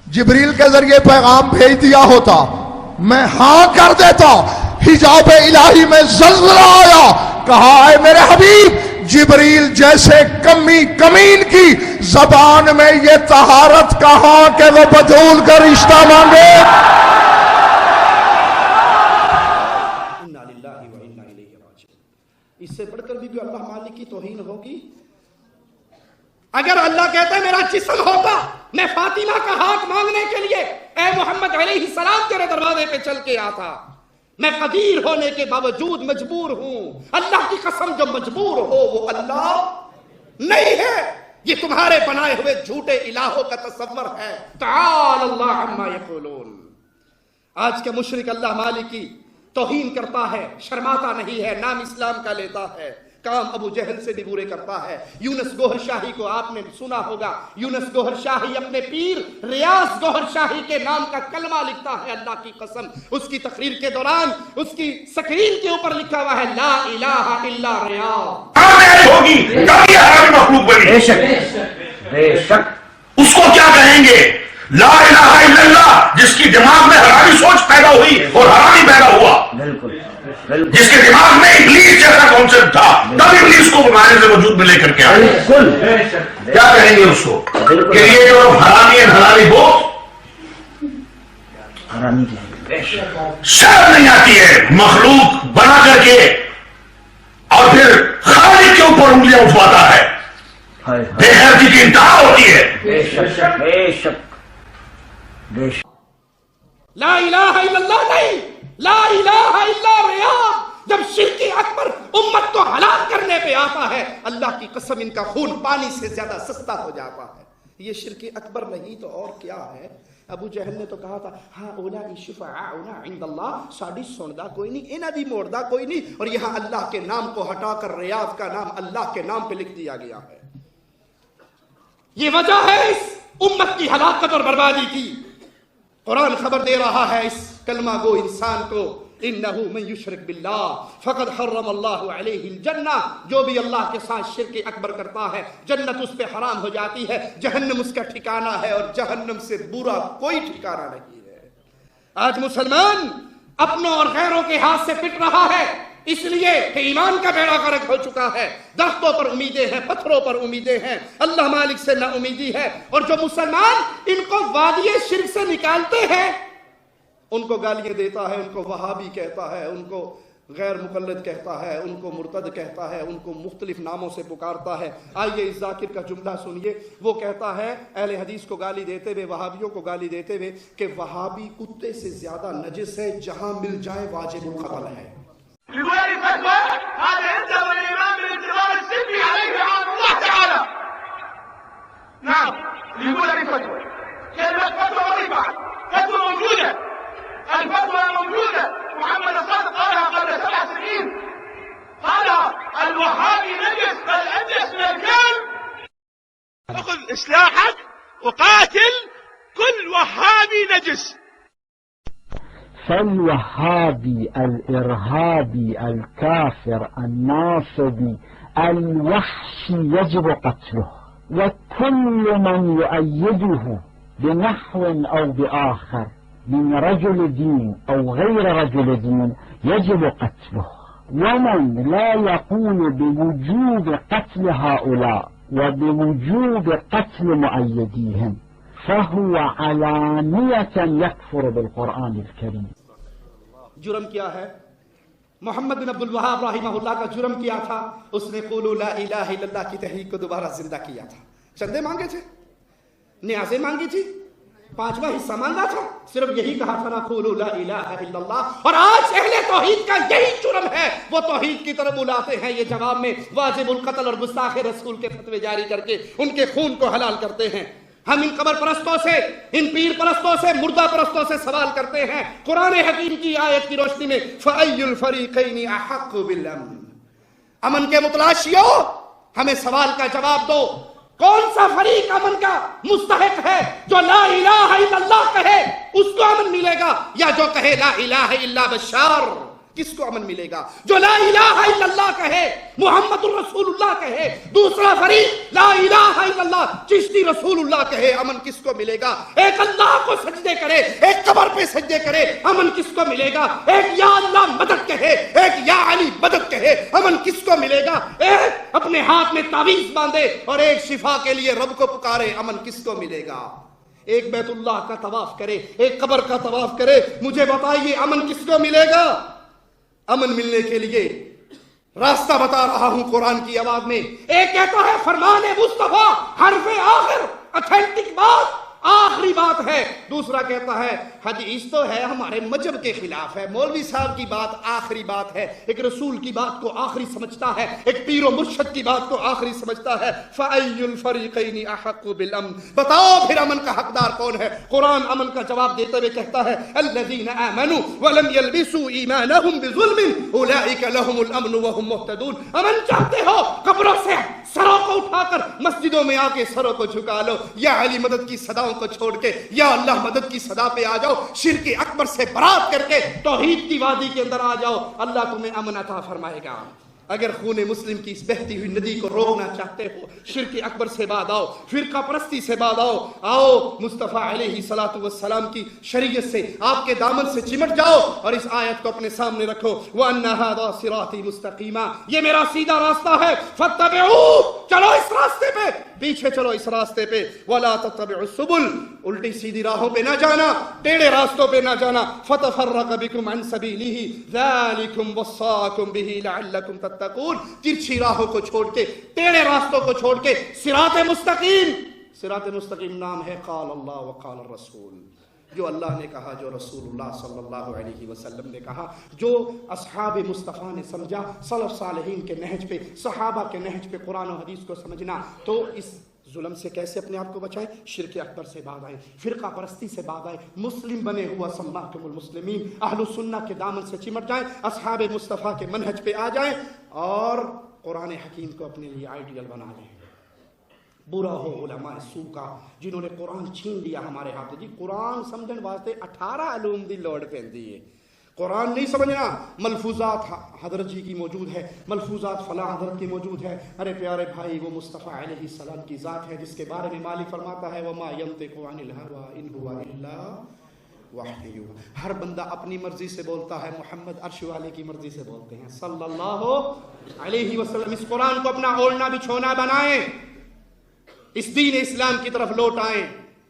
S11: جبریل کے ذریعے پیغام بھیج دیا ہوتا، میں ہاں کر دیتا، حجاب الہی میں زلزلہ آیا، کہا اے میرے حبیب، جبریل جیسے کمین کی زبان میں یہ طہارت کہاں کہ وہ بطول کا رشتہ مانگے۔
S5: اس سے بڑھ کر بھی اللہ مالک کی توہین ہوگی؟ اگر اللہ کہتا ہے میرا جسم ہوتا، میں فاطمہ کا ہاتھ مانگنے کے لیے اے محمد علیہ السلام تیرے دروازے پہ چل کے آتا، میں قدیر ہونے کے باوجود مجبور ہوں۔ اللہ کی قسم، جو مجبور ہو وہ اللہ نہیں ہے، یہ تمہارے بنائے ہوئے جھوٹے الہوں کا تصور ہے۔ تعالی اللہ عما یقولون۔ آج کے مشرک اللہ مالک کی توہین کرتا ہے، شرماتا نہیں ہے، نام اسلام کا لیتا ہے، کام ابو جہل سے بھی برے کرتا ہے۔ یونس گوہر شاہی کو آپ نے سنا ہوگا، یونس گوہر شاہی اپنے پیر ریاض گوہر شاہی کے نام کا کلمہ لکھتا ہے، اللہ کی قسم اس کی تقریر کے دوران اس کی سکرین کے اوپر لکھا ہوا ہے لا الہ الا ریاض۔
S12: ہوگی کبھی حرامی مخلوق بنی، بے شک اس کو کیا کہیں گے؟ لا الہ الا اللہ، جس کی دماغ میں حرامی سوچ پیدا ہوئی اور حرامی پیدا ہوا، جس کے دماغ میں ابلیس جیسا کانسیپٹ تھا، تب ابلیس کو بنانے سے وجود میں لے کر کے آئے۔ کیا کہیں گے اس کو کہ یہ جو حرامی ہے، حرامی ہو، شرم نہیں آتی ہے مخلوق بنا کر کے اور پھر خالق کے اوپر انگلیاں اٹھواتا ہے، بے غیرتی کی انتہا ہوتی ہے۔
S5: لا الہ الا اللہ نہیں، لا الہ الا ریاض۔ جب شرک اکبر امت کو ہلاک کرنے پہ آتا ہے، اللہ کی قسم ان کا خون پانی سے زیادہ سستا ہو جاتا ہے۔ یہ شرک اکبر نہیں تو اور کیا ہے؟ ابو جہل نے تو کہا تھا ہاں اولائی شفعاؤنا عند اللہ، ساڑی سندا کوئی نہیں، انہاں دی موڑدا کوئی نہیں، اور یہاں اللہ کے نام کو ہٹا کر ریاض کا نام اللہ کے نام پہ لکھ دیا گیا ہے۔ یہ وجہ ہے اس امت کی ہلاکت اور بربادی کی۔ قرآن خبر دے رہا ہے اس کلمہ گو انسان کو، انہو من یشرک باللہ فقد حرم اللہ علیہ الجنہ، جو بھی اللہ کے ساتھ شرک اکبر کرتا ہے جنت اس پہ حرام ہو جاتی ہے، جہنم اس کا ٹھکانہ ہے، اور جہنم سے برا کوئی ٹھکانہ نہیں ہے۔ آج مسلمان اپنوں اور غیروں کے ہاتھ سے پٹ رہا ہے، اس لیے کہ ایمان کا بیڑا غرق ہو چکا ہے، درختوں پر امیدیں ہیں، پتھروں پر امیدیں ہیں، اللہ مالک سے نا امیدی ہے۔ اور جو مسلمان ان کو وادی شرک سے نکالتے ہیں، ان کو گالیاں دیتا ہے، ان کو وہابی کہتا ہے، ان کو غیر مقلد کہتا ہے، ان کو مرتد کہتا ہے، ان کو مختلف ناموں سے پکارتا ہے۔ آئیے اس ذاکر کا جملہ سنیے، وہ کہتا ہے اہل حدیث کو گالی دیتے ہوئے، وہابیوں کو گالی دیتے ہوئے، کہ وہابی کتے سے زیادہ نجس ہے، جہاں مل جائے واجب القتل ہے۔
S9: يقول هذه فتوى، هذا يلزم الامام بالانتظار السلبي عليه لعنه الله تعالى. نعم، يقول هذه فتوى، كلمة فتوى وظيفة، فتوى موجودة، الفتوى موجودة، محمد الصادق قالها قبل 7 سنين، قالها الوهابي نجس بل أنجس من الكلب. خذ سلاحك وقاتل كل وهابي نجس.
S10: فالوهابي الإرهابي الكافر الناصبي الوحشي يجب قتله، وكل من يؤيده بنحو أو بآخر من رجل دين أو غير رجل دين يجب قتله. ومن لا يقول بوجوب قتل هؤلاء وبوجوب قتل مؤيديهم فهو علانية يكفر بالقرآن الكريم.
S5: جرم کیا ہے؟ محمد بن عبد الوہاب رحمہ اللہ کا جرم کیا تھا؟ اس نے قولوا لا الہ الا اللہ کی تحریک کو دوبارہ زندہ کیا تھا۔ چندے مانگے تھے، نیازیں مانگی تھی، 5واں حصہ مانگا تھا، صرف یہی کہا تھا نا قولوا لا الہ الا اللہ۔ اور آج اہل توحید کا یہی جرم ہے، وہ توحید کی طرف بلاتے ہیں، یہ جواب میں واجب القتل اور گستاخ رسول کے فتوے جاری کر کے ان کے خون کو حلال کرتے ہیں۔ ہم ان قبر پرستوں سے، ان پیر پرستوں سے، مردہ پرستوں سے سوال کرتے ہیں قرآن حکیم کی آیت کی روشنی میں، فَأَيُّ الْفَرِيقَيْنِ أَحَقُّ بِالْأَمْنِ، امن کے متلاشیوں ہمیں سوال کا جواب دو، کون سا فریق امن کا مستحق ہے؟ جو لا الہ الا اللہ کہے اس کو امن ملے گا، یا جو کہے لا الہ الا بشار، کس کو امن ملے گا؟ جو لا الہ الا اللہ کہے، محمد الرسول اللہ کہے، دوسرا فریق لا الہ الا اللہ چشتی رسول اللہ کہے، امن کس کو ملے گا؟ ایک اللہ کو سجدے کرے، ایک قبر پہ سجدے کرے، امن کس کو ملے گا؟ ایک یا اللہ مدد کہے، ایک یا علی مدد کہے، امن کس کو ملے گا؟ ایک اپنے ہاتھ میں تعویذ باندھے اور ایک شفا کے لیے رب کو پکارے، امن کس کو ملے گا؟ ایک بیت اللہ کا طواف کرے، ایک قبر کا طواف کرے، مجھے بتائیے امن کس کو ملے گا؟ امن ملنے کے لیے راستہ بتا رہا ہوں قرآن کی آواز میں۔ ایک کہتا ہے فرمان مصطفیٰ حرف آخر، اتھینٹک بات، آخری بات ہے۔ دوسرا کہتا ہے حدیث تو ہے ہمارے مذہب کے خلاف ہے، مولوی صاحب کی بات آخری بات ہے، ایک رسول کی بات کو آخری سمجھتا ہے، ایک پیر و مرشد کی بات کو آخری سمجھتا ہے۔ فَأَيُّ الْفَرِيقَيْنِ أَحَقُّ بِالْأَمْنِ، بتاؤ پھر امن کا حقدار کون ہے؟ قرآن امن کا جواب دیتے ہوئے کہتا ہے الَّذِينَ آمَنُوا وَلَمْ يَلْبِسُوا إِيمَانَهُمْ بِظُلْمٍ أُولَئِكَ لَهُمُ الْأَمْنُ وَهُمْ مُهْتَدُونَ۔ امن چاہتے ہو قبروں سے سروں کو اٹھا کر مسجدوں میں آ کے سروں کو جھکا لو، یا علی مدد کی صداؤں کو چھوڑ کے یا اللہ مدد کی صدا پہ آ جاؤ، شرک اکبر سے برات کر کے توحید کی وادی کے اندر آ جاؤ، اللہ تمہیں امن عطا فرمائے گا۔ اگر خون مسلم کی اس بہتی ہوئی ندی کو روکنا چاہتے ہو، شرک اکبر سے بعد آؤ، فرقہ پرستی سے بعد آؤ مصطفیٰ علیہ الصلوۃ والسلام کی شریعت سے، آپ کے دامن سے چمٹ جاؤ اور اس آیت کو اپنے سامنے رکھو، وَأَنَّ هَذَا صِرَاطِي مُسْتَقِيمًا، یہ میرا سیدھا راستہ ہے، فَاتَّبِعُوهُ، چلو اس راستے پہ، پیچھے چلو اس راستے پہ، وَلَا تَتَّبِعُوا السُّبُلَ، الٹی سیدھی راہوں پہ نہ جانا، ٹیڑھے راستوں پہ نہ جانا، فَتَفَرَّقَ بِكُمْ عَنْ سَبِيلِهِ ذَلِكُمْ وَصَّاكُمْ بِهِ لَعَلَّكُمْ تتقون، ترچھی راہوں کو چھوڑ کے، ٹیڑھے راستوں کو چھوڑ کے صراط مستقیم، صراط مستقیم نام ہے قال اللہ وقال الرسول، جو اللہ نے کہا، جو رسول اللہ صلی اللہ علیہ وسلم نے کہا، جو اصحاب مصطفیٰ نے سمجھا، سلف صالحین کے نہج پہ، صحابہ کے نہج پہ قرآن و حدیث کو سمجھنا، تو اس ظلم سے کیسے اپنے آپ کو بچائیں؟ شرک اکبر سے بعد آئیں، فرقہ پرستی سے بعد آئیں، مسلم بنے ہوا سماکم المسلمین، اہل سنہ کے دامن سے چمٹ جائیں، اصحاب مصطفیٰ کے منہج پہ آ جائیں اور قرآن حکیم کو اپنے لیے آئیڈیل بنا لیں۔ برا ہو علماء سو کا جنہوں نے قرآن چھین لیا ہمارے ہاتھ، جی قرآن سمجھن واسطے 18 علوم دی لوڑ پیندی ہے، قرآن نہیں سمجھنا، ملفوظات حضرت جی کی موجود ہے، ملفوظات فلاں حضرت کی موجود ہے، ارے پیارے بھائی وہ مصطفیٰ علیہ السلام کی ذات ہے جس کے بارے میں مالک فرماتا ہے وَمَا يَنطِقُ عَنِ الْهَوَىٰ إِنْ هُوَ إِلَّا وَحْيٌ يُوحَىٰ، ہر بندہ اپنی مرضی سے بولتا ہے، محمد عرش والے کی مرضی سے بولتے ہیں صلی اللہ علیہ وسلم۔ اس قرآن کو اپنا اوڑھنا بچھونا بنائیں، اس دین اسلام کی طرف لوٹ آئیں،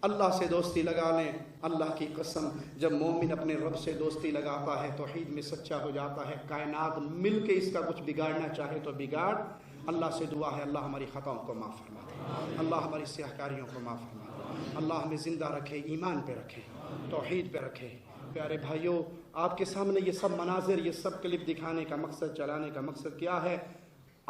S5: اللہ سے دوستی لگا لیں۔ اللہ کی قسم جب مومن اپنے رب سے دوستی لگاتا ہے توحید میں سچا ہو جاتا ہے، کائنات مل کے اس کا کچھ بگاڑنا چاہے تو بگاڑ۔ اللہ سے دعا ہے اللہ ہماری خطاؤں کو معاف فرما دے، اللہ ہماری سیاہکاریوں کو معاف فرما دے، اللہ ہمیں زندہ رکھے، ایمان پہ رکھے، توحید پہ رکھے۔ پیارے بھائیوں، آپ کے سامنے یہ سب مناظر، یہ سب کلپ دکھانے کا مقصد، چلانے کا مقصد کیا ہے؟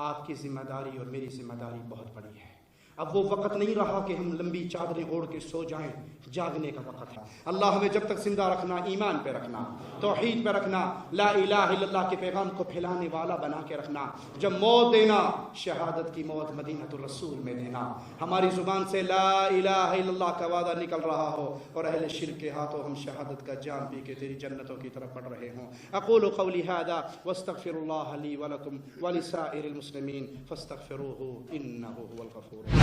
S5: آپ کی ذمہ داری اور میری ذمہ داری بہت بڑی ہے۔ اب وہ وقت نہیں رہا کہ ہم لمبی چادریں اوڑھ کے سو جائیں، جاگنے کا وقت ہے۔ اللہ ہمیں جب تک زندہ رکھنا، ایمان پہ رکھنا، توحید پہ رکھنا، لا الہ الا اللہ کے پیغام کو پھیلانے والا بنا کے رکھنا۔ جب موت دینا، شہادت کی موت مدینہ الرسول میں دینا، ہماری زبان سے لا الہ الا اللہ کا وعدہ نکل رہا ہو اور اہل شرک کے ہاتھوں ہم شہادت کا جام پی کے تیری جنتوں کی طرف بڑھ رہے ہوں۔ اقول قولی ھذا واستغفر اللہ لی ولکم ولسائر المسلمین فاستغفروہ انہ هو الغفور۔